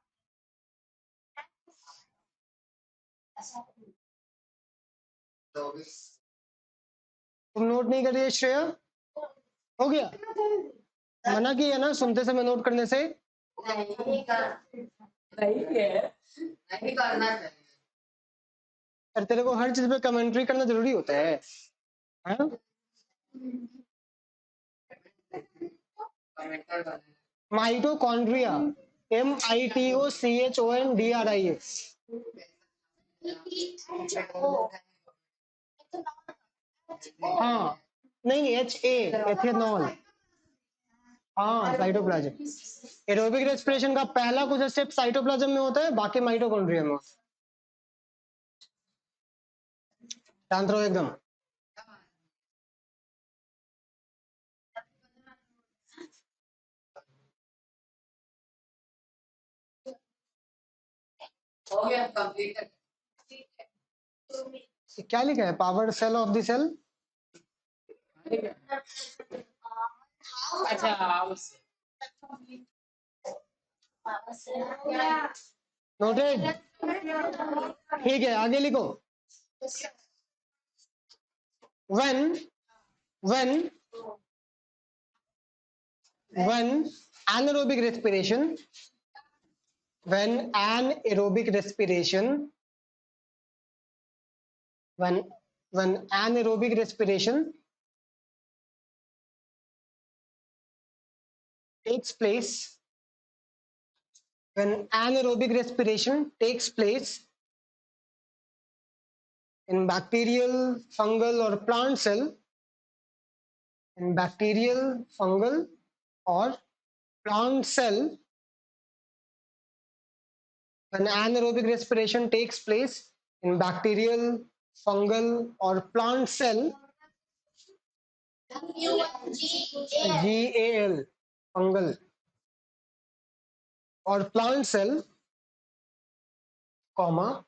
तुम नोट नहीं कर रही है श्रेया? हो गया? मना किया ना सुनते समय नोट करने से? नहीं करना चाहिए। और तेरे को हर चीज पे कमेंट्री करना जरूरी होता है, हाँ? Mitochondria, MITOCHONDRIA। हाँ, नहीं HA एथेनॉल, हाँ साइटोप्लाज्म। एरोबिक रेस्पिरेशन का पहला कुछ स्टेप साइटोप्लाज्म में होता है, बाकी माइटोकॉन्ड्रिया में होता है। शांत रहो एकदम। हो गया कंप्लीट। क्या लिखा है? Power cell of the cell. अच्छा नोटेड? ठीक है, आगे लिखो। when when when anaerobic respiration when anaerobic respiration when when anaerobic respiration takes place when anaerobic respiration takes place in bacterial, fungal or plant cell, in bacterial, fungal or plant cell, when anaerobic respiration takes place in bacterial, fungal or plant cell, GAL, fungal or plant cell, comma,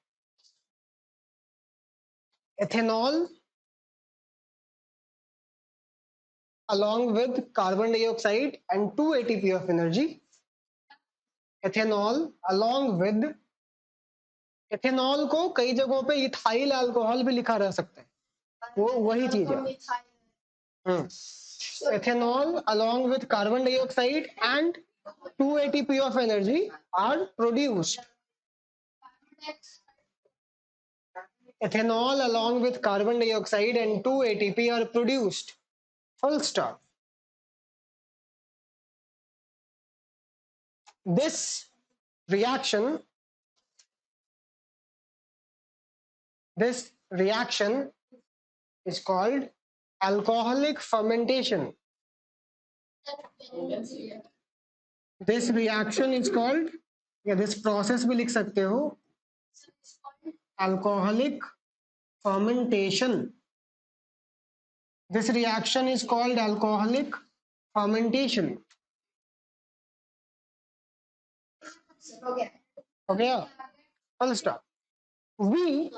ethanol along with carbon dioxide and 2 ATP of energy, ethanol along with, ethanol को कई जगहों पे इथाइल अल्कोहल भी लिखा रह सकता है, वो वही चीज है। ethanol along with carbon dioxide and 2 ATP of energy are produced. Ethanol along with carbon dioxide and 2 ATP are produced. Full stop. This reaction is called alcoholic fermentation. This reaction is called, या this process भी लिख सकते हो, alcoholic fermentation. This reaction is called alcoholic fermentation. Okay, full stop. we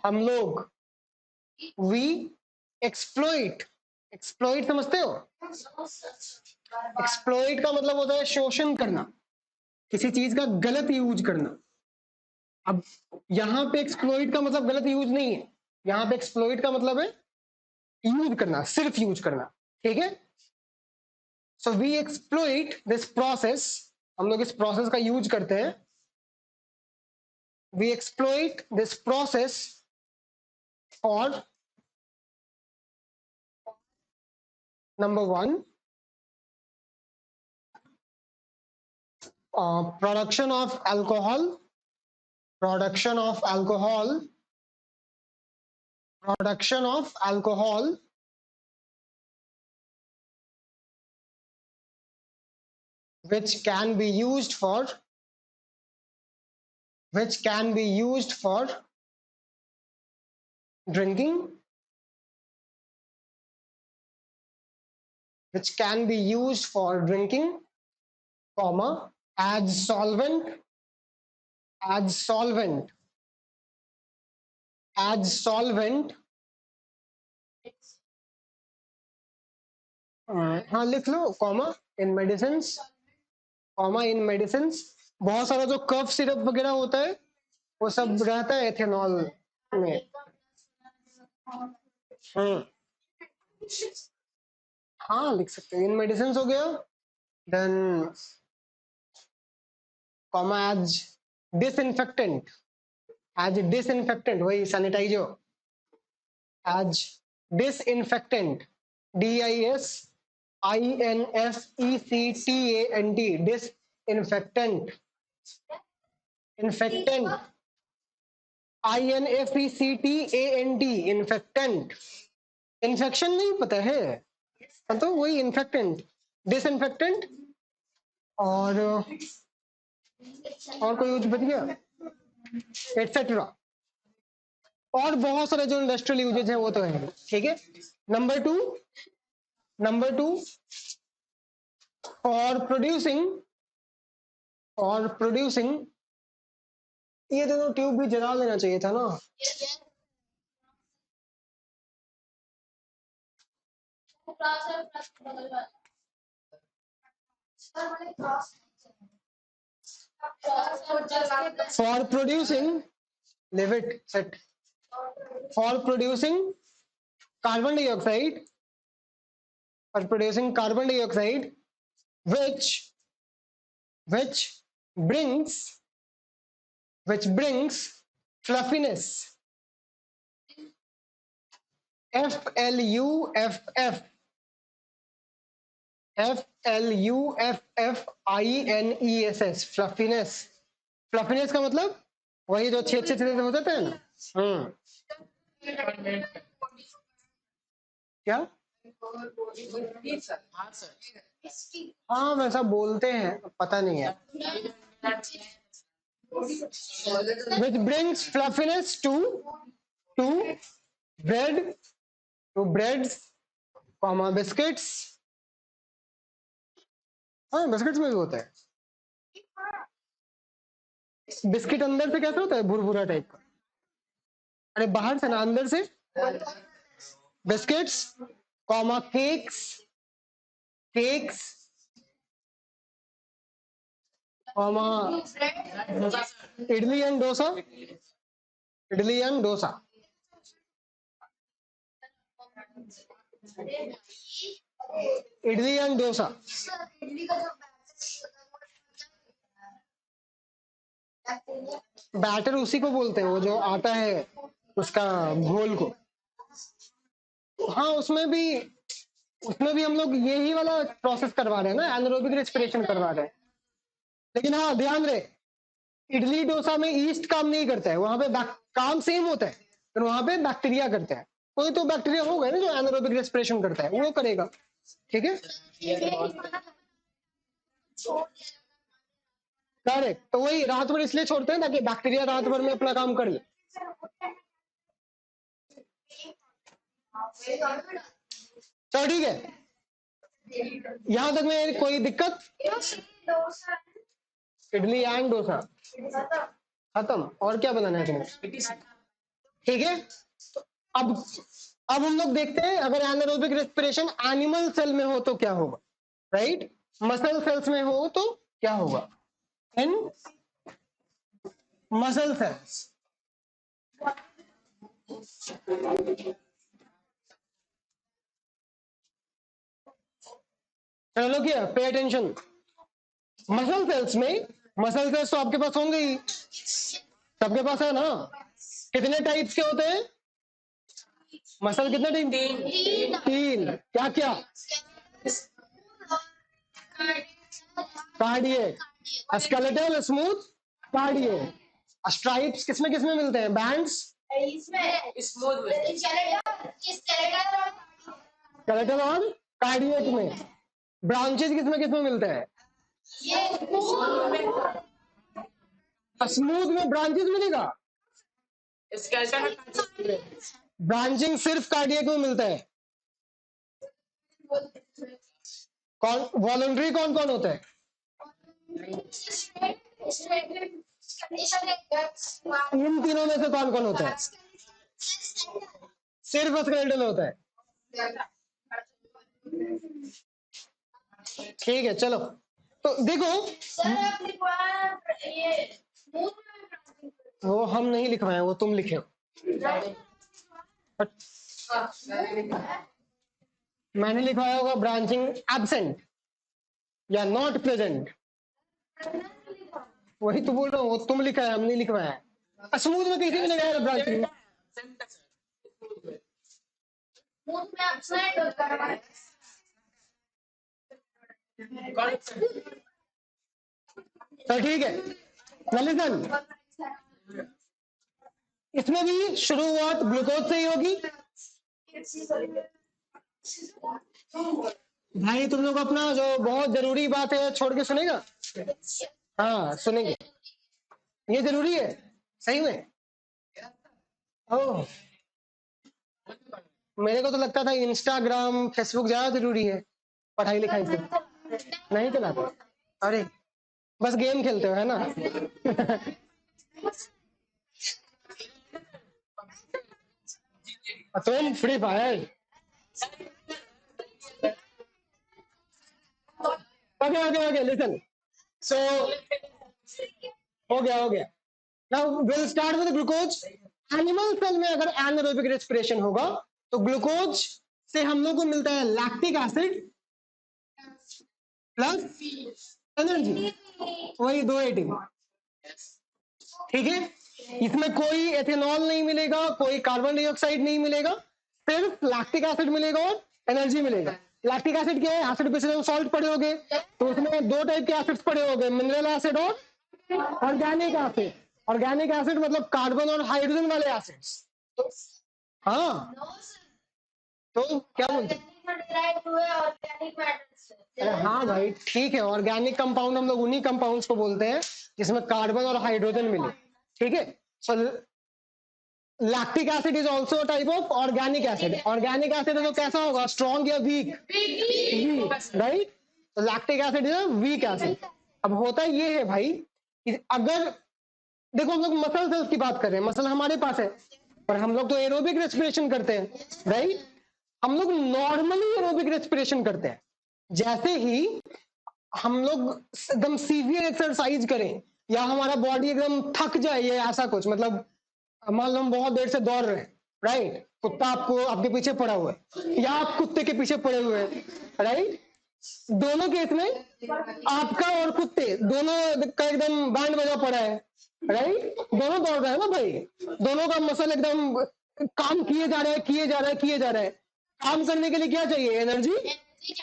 हम लोग, we exploit समझते हो? एक्सप्लॉइट का मतलब होता है शोषण करना, किसी चीज का गलत यूज करना। अब यहाँ पे एक्सप्लॉइट का मतलब गलत यूज नहीं है, यहाँ पे एक्सप्लॉइट का मतलब है यूज करना, सिर्फ यूज करना, ठीक है? So we exploit this process, हम लोग इस प्रोसेस का यूज करते हैं। We exploit this process for number 1, production of alcohol, which can be used for drinking, comma, as solvent हाँ लिख लो, कॉमा इन मेडिसिन्स, बहुत सारा जो कफ सिरप वगैरह होता है वो सब रहता है एथेनॉल में। हाँ लिख सकते हो, इन मेडिसिन्स हो गया, देन कॉमा एज डिसइंफेक्टेंट, वही sanitiser, as disinfectant, DISINFECTANT, disinfectant, infectant, INFECTANT, infectant, infection नहीं पता है तो वही इन्फेक्टेंट, डिसइंफेक्टेंट, और कोई यूज बच गया, एटसेट्रा, और बहुत सारे जो इंडस्ट्रियल यूजेज है वो तो है, ठीक है। नंबर टू फॉर प्रोड्यूसिंग, ये दोनों ट्यूब भी जला लेना चाहिए था ना, For producing, leave it, set. For producing carbon dioxide, which brings fluffiness. FLUFFINESS, fluffiness. Fluffiness का मतलब वही जो छेद छेद छेद हो जाते हैं ना. क्या? हाँ वैसा बोलते हैं, पता नहीं है. Which brings fluffiness to breads, comma biscuits. हाँ बिस्किट्स में भी होता है. बिस्किट अंदर से कैसा होता है, भुरभुरा टाइप का. अरे बाहर से ना, अंदर से. Biscuits, comma cakes, comma idli and dosa. Batter उसी को बोलते हैं, वो जो आता है उसका घोल को. हाँ उसमें भी हम लोग यही वाला प्रोसेस करवा रहे हैं ना, एनारोबिक रेस्पिरेशन करवा रहे हैं. लेकिन हाँ ध्यान रहे, इडली डोसा में ईस्ट काम नहीं करता है, वहां पे काम सेम होता है, पर वहां पे बैक्टीरिया करता है. कोई तो बैक्टीरिया होगा ना जो एनारोबिक रेस्पिरेशन करता है, वो करेगा. ठीक है, करेक्ट. तो वही रात भर इसलिए छोड़ते हैं ताकि बैक्टीरिया रात भर में अपना काम कर ले. चलो ठीक है, यहां तक में कोई दिक्कत? इडली एंड डोसा खत्म. और क्या बनाना है तुम्हें? ठीक है, अब हम लोग देखते हैं अगर एनारोबिक रेस्पिरेशन एनिमल सेल में हो तो क्या होगा. राइट, मसल सेल्स में हो तो क्या होगा. इन मसल सेल्स. चलो क्या, पे अटेंशन. मसल सेल्स तो आपके पास होंगे ही, सबके पास है ना. कितने टाइप्स के होते हैं मसल? कितने टाइप? 3. क्या क्या? Cardiac, skeletal, smooth, cardiac. Stripes किसमें मिलते हैं? बैंड्स, स्केलेटल और कार्डियक में. ब्रांचेस किसमें मिलते हैं? स्मूथ में ब्रांचेस मिलेगा. ब्रांचिंग सिर्फ कार्डियक में मिलता है. कौन वॉलंटरी कौन होता है? इन तीनों में से कौन होता है? सिर्फ स्केलेटल होता है. ठीक है चलो, तो देखो वो हम नहीं लिखवाए, वो तुम लिखे. मैंने लिखवाया होगा ब्रांचिंग एब्सेंट या नॉट प्रेजेंट. वही तो बोल रहा हूँ, वो तुम लिखा है, हम नहीं लिखवाया. स्मूथ में कैसे मिलेगा यार ब्रांचिंग? तो ठीक है, लिसन, इसमें भी शुरुआत ग्लूकोज से ही होगी. भाई तुम लोग अपना जो बहुत जरूरी बात है छोड़ के सुनेगा. हाँ सुनेंगे, ये जरूरी है सही में. ओह, मेरे को तो लगता था इंस्टाग्राम फेसबुक ज्यादा जरूरी है पढ़ाई लिखाई से. नहीं चलाते? अरे बस गेम खेलते हो है ना. तुम free fire. Okay, listen. So हो गया. Now we'll start with glucose. Animal cell में अगर एनारोबिक रेस्पिरेशन होगा तो ग्लूकोज से हम लोग को मिलता है लैक्टिक एसिड प्लस एनर्जी, वही 2 ATP. ठीक है, इसमें कोई एथेनॉल नहीं मिलेगा, कोई कार्बन डाइऑक्साइड नहीं मिलेगा, सिर्फ लैक्टिक एसिड मिलेगा और एनर्जी मिलेगा. लैक्टिक एसिड क्या है? एसिड बेसिस सॉल्ट पढ़े होगे, तो उसमें 2 टाइप के एसिड्स पढ़े होंगे, मिनरल एसिड और ऑर्गेनिक एसिड. ऑर्गेनिक एसिड मतलब कार्बन और हाइड्रोजन वाले एसिड्स. हाँ, तो क्या बोलते हैं? अरे हाँ भाई, ठीक है. ऑर्गेनिक कंपाउंड हम लोग उन्हीं कंपाउंड्स को बोलते हैं जिसमें कार्बन और हाइड्रोजन मिले. ठीक है, so lactic acid is also type of organic acid. Organic acid तो कैसा होगा? स्ट्रॉन्ग या वीक? Weak, right. तो lactic acid is weak acid. अब होता ये है भाई, अगर देखो हम लोग मसल सेल्स की बात कर रहे हैं, मसल हमारे पास है, पर हम लोग तो एरोबिक रेस्पिरेशन करते हैं, राइट. हम लोग नॉर्मली एरोबिक रेस्पिरेशन करते हैं. जैसे ही हम लोग एकदम सीवियर एक्सरसाइज करें या हमारा बॉडी एकदम थक जाए या ऐसा कुछ, मतलब मान लो हम बहुत देर से दौड़ रहे हैं, राइट, कुत्ता आपको आपके पीछे पड़ा हुआ है या आप कुत्ते के पीछे पड़े हुए हैं, राइट. दोनों केस में आपका और कुत्ते दोनों का एकदम बैंड बजा पड़ा है, राइट. दोनों दौड़ रहे हैं ना भाई, दोनों का मसल एकदम काम किए जा रहा है. काम करने के लिए क्या चाहिए? एनर्जी.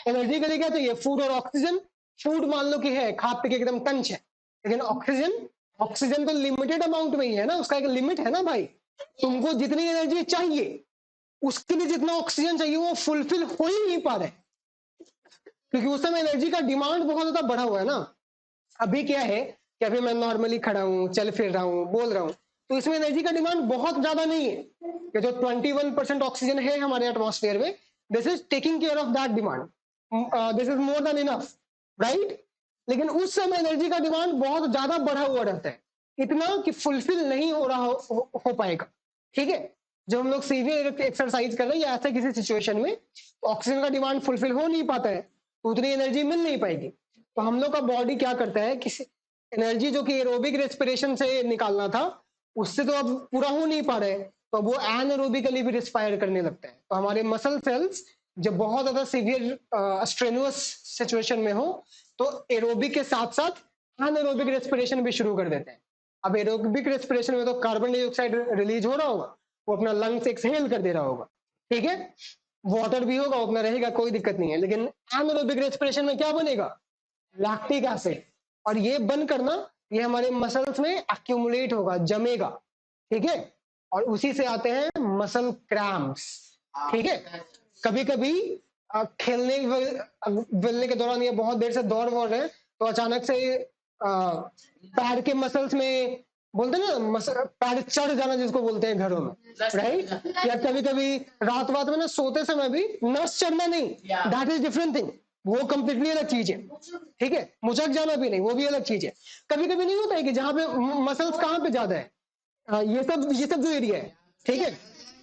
एनर्जी के लिए क्या चाहिए? फूड और ऑक्सीजन. फूड मान लो कि है, खा पी के एकदम टंच है, लेकिन ऑक्सीजन तो लिमिटेड अमाउंट में ही है ना, उसका एक लिमिट है ना भाई. तुमको जितनी एनर्जी चाहिए उसके लिए जितना ऑक्सीजन चाहिए वो फुलफिल हो ही नहीं पा रहे, क्योंकि उस समय एनर्जी का डिमांड बहुत ज्यादा बढ़ा हुआ है ना. अभी क्या है कि अभी मैं नॉर्मली खड़ा हूँ, चल फिर रहा हूँ, बोल रहा हूँ, तो इसमें एनर्जी का डिमांड बहुत ज्यादा नहीं है. कि जो 21% ऑक्सीजन है हमारे एटमॉस्फेयर में, this is taking care of that demand, this is more than enough, right. लेकिन उस समय एनर्जी का डिमांड बहुत ज्यादा बढ़ा हुआ रहता है, इतना कि फुलफिल नहीं हो रहा हो पाएगा. ठीक है, जब हम लोग सीवियर एक्सरसाइज कर रहे हैं या ऐसे किसी सिचुएशन में ऑक्सीजन का डिमांड फुलफिल हो नहीं पाता है, तो उतनी एनर्जी मिल नहीं पाएगी. तो हम लोग का बॉडी क्या करता है कि एनर्जी जो कि एरोबिक रेस्पिरेशन से निकालना था उससे तो अब पूरा हो नहीं पा रहे, तो वो एनएरोबिकली भी रिस्पायर करने लगता है. तो हमारे मसल सेल्स जब बहुत ज्यादा सीवियर स्ट्रेनुअस सिचुएशन में हो तो एरोबिक के साथ साथ एनएरोबिक रेस्पिरेशन भी शुरू कर देते हैं. अब एरोबिक रेस्पिरेशन में तो कार्बन डाइऑक्साइड रिलीज हो रहा होगा, वो अपना लंग से एक्सहेल कर दे रहा होगा, ठीक है, वाटर भी होगा, उतना रहेगा, कोई दिक्कत नहीं है. लेकिन एनएरोबिक रेस्पिरेशन में क्या बनेगा? Lactic acid. और ये बंद करना, ये हमारे मसल्स में एक्यूमुलेट होगा, जमेगा. ठीक है, और उसी से आते हैं मसल क्रैम्प्स. ठीक है, कभी कभी खेलने वेलने के दौरान या बहुत देर से दौड़ रहे हैं तो अचानक से पैर के मसल्स में, बोलते हैं ना पैर चढ़ जाना जिसको बोलते हैं घरों में, राइट. या कभी कभी रात में ना सोते समय भी नस चढ़ना नहीं, दैट इज डिफरेंट थिंग, वो कंप्लीटली अलग चीज है. ठीक है, मुचक जाना भी नहीं, वो भी अलग चीज है. कभी कभी नहीं होता है कि जहां पे मसल्स कहाँ पे ज्यादा है, ये सब जो एरिया है, ठीक है,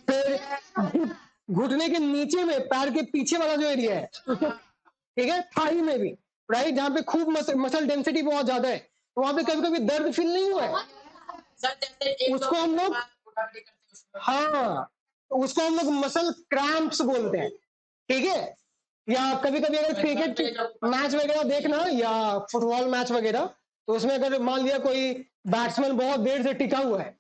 फिर घुटने के नीचे में पैर के पीछे वाला जो एरिया है, ठीक है, थाई में भी, राइट, जहाँ पे खूब मसल डेंसिटी बहुत ज्यादा है, वहां पे कभी कभी दर्द फील नहीं हुआ है, उसको हम लोग, हाँ, उसको हम लोग मसल क्रैम्प्स बोलते हैं. ठीक है, या कभी कभी अगर क्रिकेट मैच वगैरह देखना या फुटबॉल मैच वगैरह, तो उसमें अगर मान लिया कोई बैट्समैन बहुत देर से टिका हुआ है,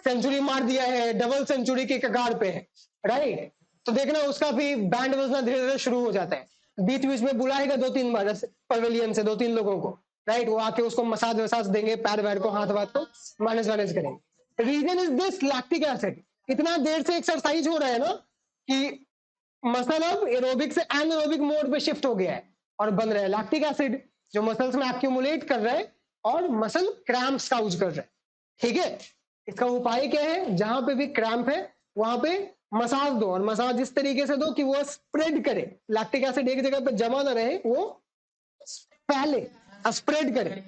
सेंचुरी मार दिया है, डबल सेंचुरी के कगार पे है, राइट, तो देखना उसका भी बैंड बजना धीरे धीरे शुरू हो जाता है. बीच बीच में बुलाएगा 2-3 बार पवेलियन से 2-3 लोगों को, राइट, वो आके उसको मसाज वसाज देंगे, पैर वैर को, हाथ वाथ को मैनेज करेंगे. Reason is this lactic acid. इतना देर से एक्सरसाइज हो रहा है ना कि मसल अब एरोबिक से एनारोबिक मोड पे शिफ्ट हो गया है और बन रहा है लैक्टिक एसिड, जो मसल्स में एक्यूमुलेट कर रहा है और मसल क्रैम्प्स काउज कर रहा है. ठीक है, इसका उपाय क्या है? जहां पे भी क्रैम्प है वहां पे मसाज दो, और मसाज इस तरीके से दो कि वो स्प्रेड करे, लैक्टिक एसिड एक जगह पे जमा ना रहे, वो पहले स्प्रेड करे.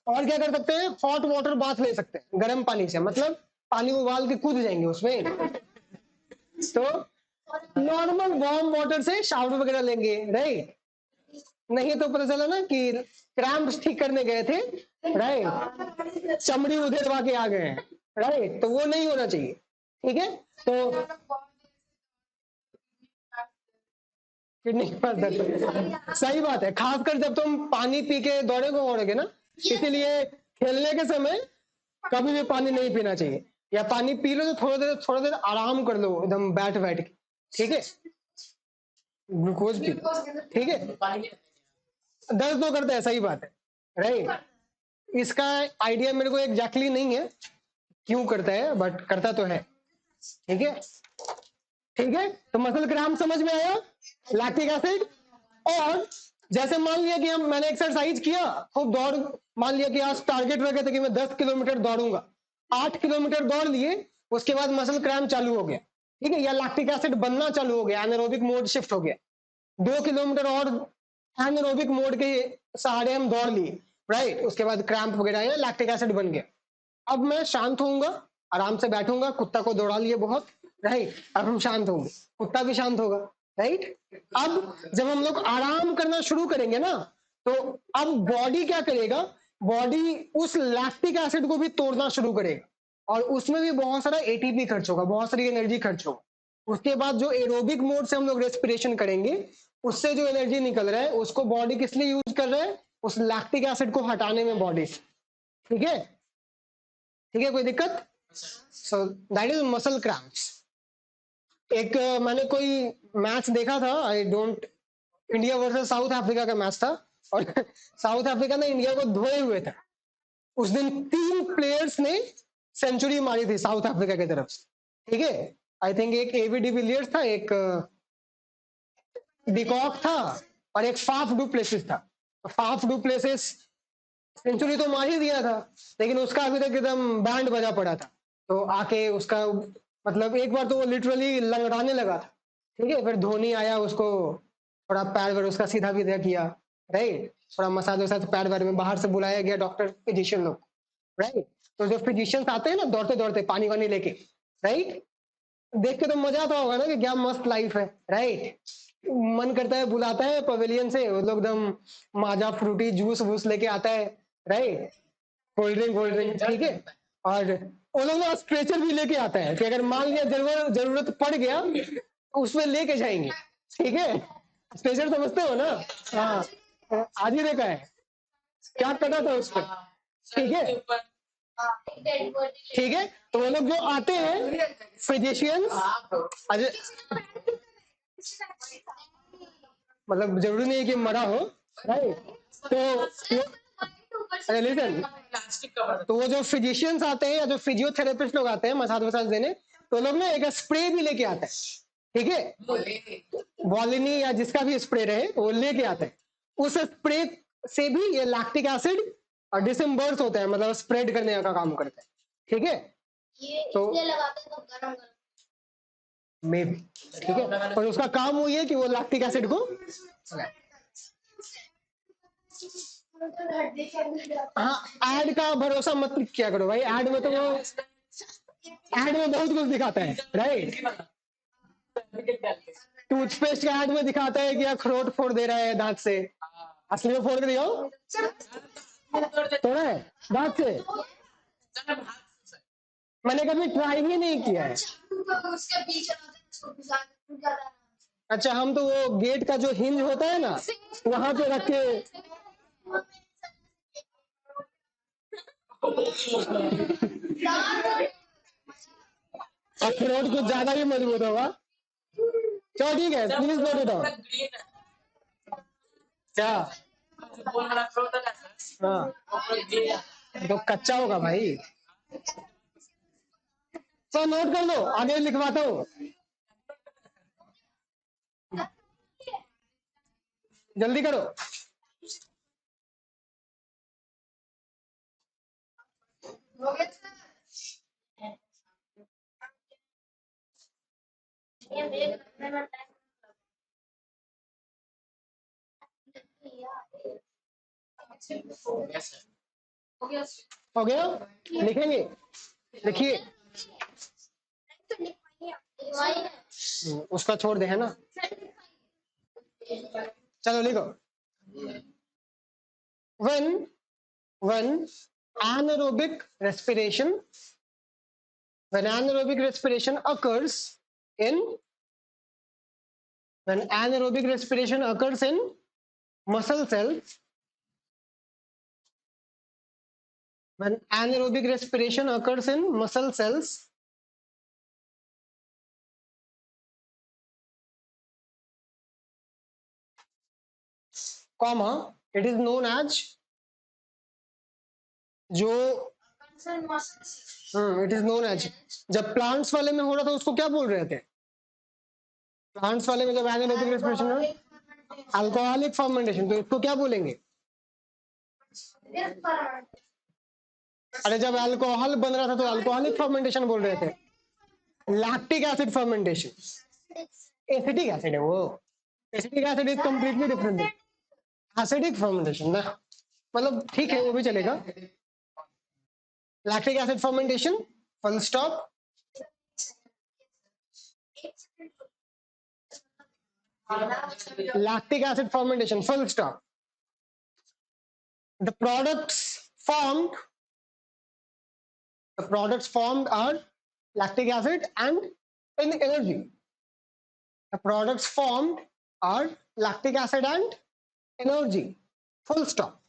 और क्या कर सकते हैं? हॉट वाटर बाथ ले सकते हैं, गर्म पानी से, मतलब पानी उबाल के कूद जाएंगे उसमें, तो नॉर्मल वार्म वाटर से शावर वगैरह लेंगे, राइट. नहीं तो पता चला ना कि क्रैम्प्स ठीक करने गए थे, राइट, चमड़ी उधेड़वा के आ गए हैं, राइट, तो वो नहीं होना चाहिए। ठीक है, तो किडनी के पास दर्द, सही बात है, खासकर जब तुम पानी पी के दौड़ोगे ना, इसीलिए खेलने के समय कभी भी पानी नहीं पीना चाहिए, या पानी पी लो तो थोड़ा देर आराम कर लो एकदम बैठ बैठ के, ठीक है, ग्लूकोज पी लो, ठीक है, दर्द तो करता है, सही बात है, राइट। इसका आइडिया मेरे को एग्जैक्टली नहीं है क्यों करता है, बट करता तो है, ठीक है, ठीक है। तो मसल क्रैम्प समझ में आया, लैक्टिक एसिड। और जैसे मान लिया कि मैंने एक्सरसाइज किया, खूब दौड़, मान लिया कि आज टारगेट रखे थे कि मैं 10 किलोमीटर दौड़ूंगा, 8 किलोमीटर दौड़ लिए, उसके बाद मसल क्रैम्प चालू हो गया, ठीक है, या लैक्टिक एसिड बनना चालू हो गया, एनारोबिक मोड शिफ्ट हो गया, 2 किलोमीटर और एनारोबिक मोड के सहारे हम दौड़ लिए, राइट, उसके बाद क्रैम्प वगैरह आया, लैक्टिक एसिड बन गया। अब मैं शांत होऊंगा, आराम से बैठूंगा, कुत्ता को दौड़ा लिए बहुत, राइट, अब हम शांत होंगे, कुत्ता भी शांत होगा, राइट। अब जब हम लोग आराम करना शुरू करेंगे ना, तो अब बॉडी क्या करेगा, बॉडी उस लैक्टिक एसिड को भी तोड़ना शुरू करेगा, और उसमें भी बहुत सारा एटीपी खर्च होगा, बहुत सारी एनर्जी खर्च होगा। उसके बाद जो एरोबिक मोड से हम लोग रेस्पिरेशन करेंगे, उससे जो एनर्जी निकल रहा है, उसको बॉडी किस लिए यूज कर रहा है, उस लैक्टिक एसिड को हटाने में बॉडी से, ठीक है, ठीक है, कोई दिक्कत। So that is muscle cramps. एक मैंने कोई मैच देखा था, I don't, India versus south Africa का मैच था, और साउथ अफ्रीका ने इंडिया को धोए हुए था। उस दिन 3 प्लेयर्स ने सेंचुरी मारी थी साउथ अफ्रीका की तरफ से, ठीक है, आई थिंक एक एबी डिविलियर्स था, एक डिकॉक था, और एक फाफ डू प्लेसिस था। फाफ डू प्लेसिस सेंचुरी तो मार ही दिया था, लेकिन उसका अभी तक एकदम बैंड बजा पड़ा था, तो आके उसका मतलब एक बार तो वो लिटरली लंगड़ाने लगा था, ठीक है, फिर धोनी आया, उसको थोड़ा पैर वैर उसका सीधा भी किया, राइट, थोड़ा मसाज वसाज पैर वैर में, बाहर से बुलाया गया डॉक्टर फिजिशियन लोग, राइट। तो जो फिजिशियंस आते हैं ना दौड़ते दौड़ते पानी वानी लेके, राइट, देख के तो मजा आता होगा ना कि क्या मस्त लाइफ है, राइट, मन करता है, बुलाता है पवेलियन से, वो लोग एकदम माजा फ्रूटी जूस वूस लेके आता है, राइट, कोल्ड ड्रिंक, ठीक है, और वो लोग ना स्ट्रेचर भी लेके आता है कि अगर मान लिया जरूरत पड़ गया तो उसमें लेके जाएंगे, ठीक है, स्ट्रेचर समझते हो ना, हाँ, आज ही देखा है, क्या कटा था उस पर, ठीक है, ठीक है। तो वो लोग जो आते हैं फिजिशियंस, मतलब जरूरी नहीं है कि मरा हो, राइट, तो अरे लिसन, तो वो जो फिजिशियंस आते हैं या जो फिजियोथेरेपिस्ट लोग आते हैं मसाज वसाज देने, तो लोग ना एक स्प्रे भी लेके आते हैं, ठीक है, वॉलिनी या जिसका भी स्प्रे रहे वो लेके आते हैं, उस स्प्रे से भी ये लैक्टिक एसिड और डिसइम्बर्स होता है, मतलब स्प्रेड करने का काम करता है, ठीक है, तो मे भी, ठीक है, और उसका काम वो ये कि वो लैक्टिक एसिड को, हाँ, एड का भरोसा मत किया करो भाई, एड में तो वो, एड में बहुत कुछ दिखाता है, राइट, टूथपेस्ट का एड में दिखाता है कि अखरोट फोड़ दे रहा है दांत से, असली में फोड़ के दिखाओ, तोड़ा है दांत से, मैंने कभी ट्राई ही नहीं किया है। अच्छा, हम तो वो गेट का जो हिंज होता है ना, वहां पे रख के, अखरोट कुछ ज्यादा ही मजबूत होगा, चलो ठीक है, प्लीज नोट इट डाउन, क्या, हाँ, तो कच्चा होगा भाई, तो नोट कर लो, आगे लिखवाता हूँ, जल्दी करो, हो गया, लिखेंगे, लिखिए, उसका छोड़ दे, है ना, चलो लिखो, when anaerobic respiration when anaerobic respiration occurs in muscle cells, when anaerobic respiration occurs in muscle cells, comma, it is known as it is known as, जब प्लांट्स वाले में हो रहा था उसको क्या बोल रहे थे? प्लांट्स वाले में जब anaerobic respiration हो, अल्कोहलिक फर्मेंटेशन, तो इसको क्या बोलेंगे? अरे जब अल्कोहल बन रहा था तो अल्कोहलिक फर्मेंटेशन बोल रहे थे, lactic acid fermentation, acetic acid है वो, acetic acid is completely different, acidic fermentation ना, मतलब ठीक है वो भी चलेगा, lactic acid fermentation, full stop, lactic acid fermentation, full stop. The products formed are lactic acid and energy. The products formed are lactic acid and energy, full stop.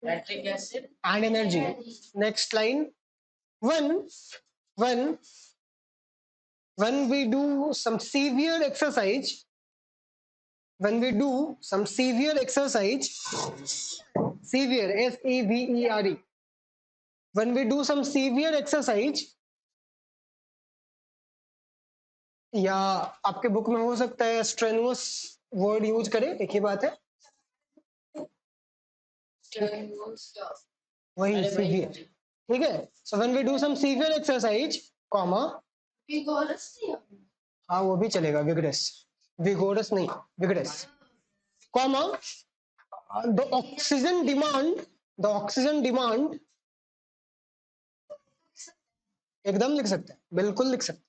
Lactic acid and energy. Next line. When we do some severe exercise, severe, severe, when we do some severe exercise, या आपके बुक में हो सकता है strenuous वर्ड यूज करें, एक ही बात है, वही severe, ठीक है. So when we do some severe exercise, comma, हाँ वो भी चलेगा, vigorous नहीं, vigorous, comma, the oxygen demand एकदम लिख सकते हैं, बिल्कुल लिख सकते हैं.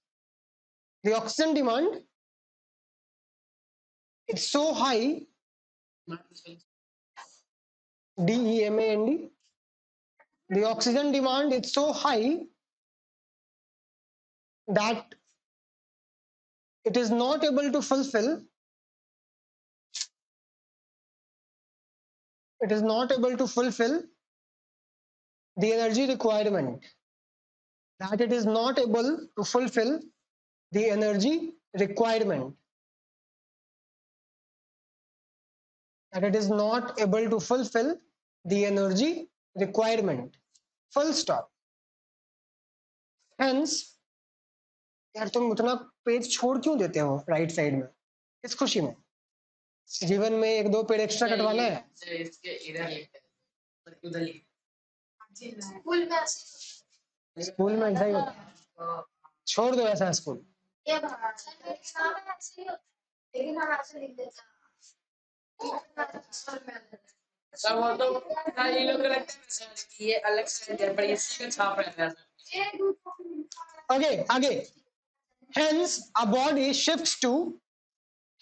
The oxygen demand is so high, DEMAND, the oxygen demand is so high that it is not able to fulfill the energy requirement, that it is not able to fulfill the energy requirement, that it is not able to fulfill the energy requirement, full stop. Hence, यार तुम उतना पेज छोड़ क्यों देते हो राइट साइड में, किस खुशी में? जीवन में एक दो पेड़ एक्स्ट्रा कटवाना है, इसके इधर उधर स्कूल में ऐसा ही होता है, छोड़ दो ऐसा स्कूल. सब वो तो ये लोग को लगता है कि ये अलग से है, पर इसी का छाप रहता है. Okay, आगे. Hence our body shifts to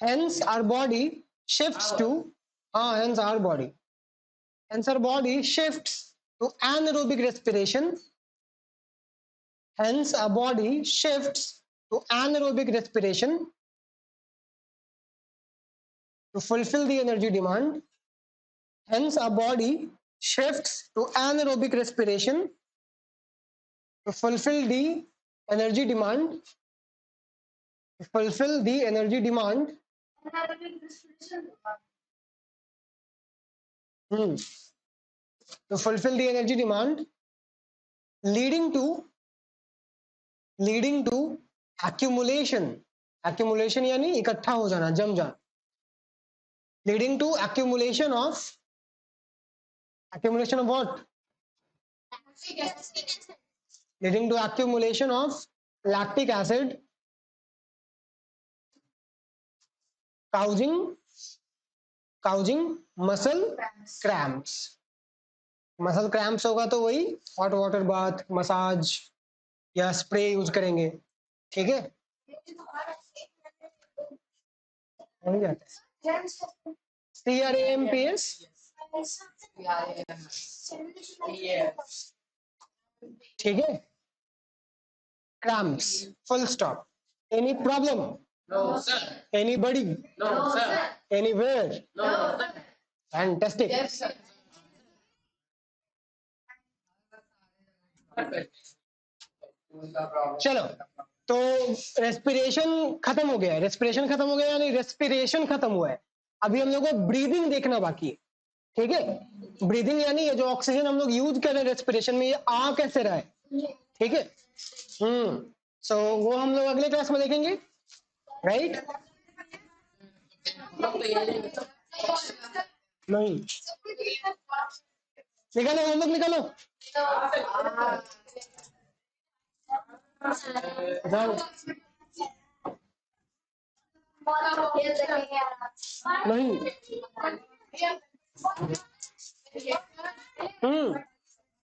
hence our body shifts to anaerobic respiration. Hence our body shifts to anaerobic respiration to fulfill the energy demand. Hence our body shifts to anaerobic respiration to fulfill the energy demand. To fulfill the energy demand. To fulfill the energy demand, leading to accumulation. Accumulation यानी इकट्ठा हो जाना, जम जाना. Leading to accumulation of what? Leading to accumulation of lactic acid, causing muscle cramps. Muscle cramps होगा तो वही हॉट वाटर बाथ, मसाज या स्प्रे यूज करेंगे, ठीक है. हो जाता है। CRAMPS, ठीक है। cramps, full stop. Any problem? No, sir. Anybody? No, sir. Anywhere? No, sir. Fantastic. Yes, sir. चलो, तो रेस्पिरेशन खत्म हो गया, रेस्पिरेशन खत्म हो गया यानी रेस्पिरेशन खत्म हुआ है। अभी हम लोग को ब्रीदिंग देखना बाकी है, ठीक है। ब्रीदिंग यानी ये जो ऑक्सीजन हम लोग यूज कर रहे हैं रेस्पिरेशन में, ये आ कैसे रहा है, ठीक है। सो वो हम लोग अगले क्लास में देखेंगे, राइट। नहीं, निकालो हम लोग, निकालो जाओ। नहीं,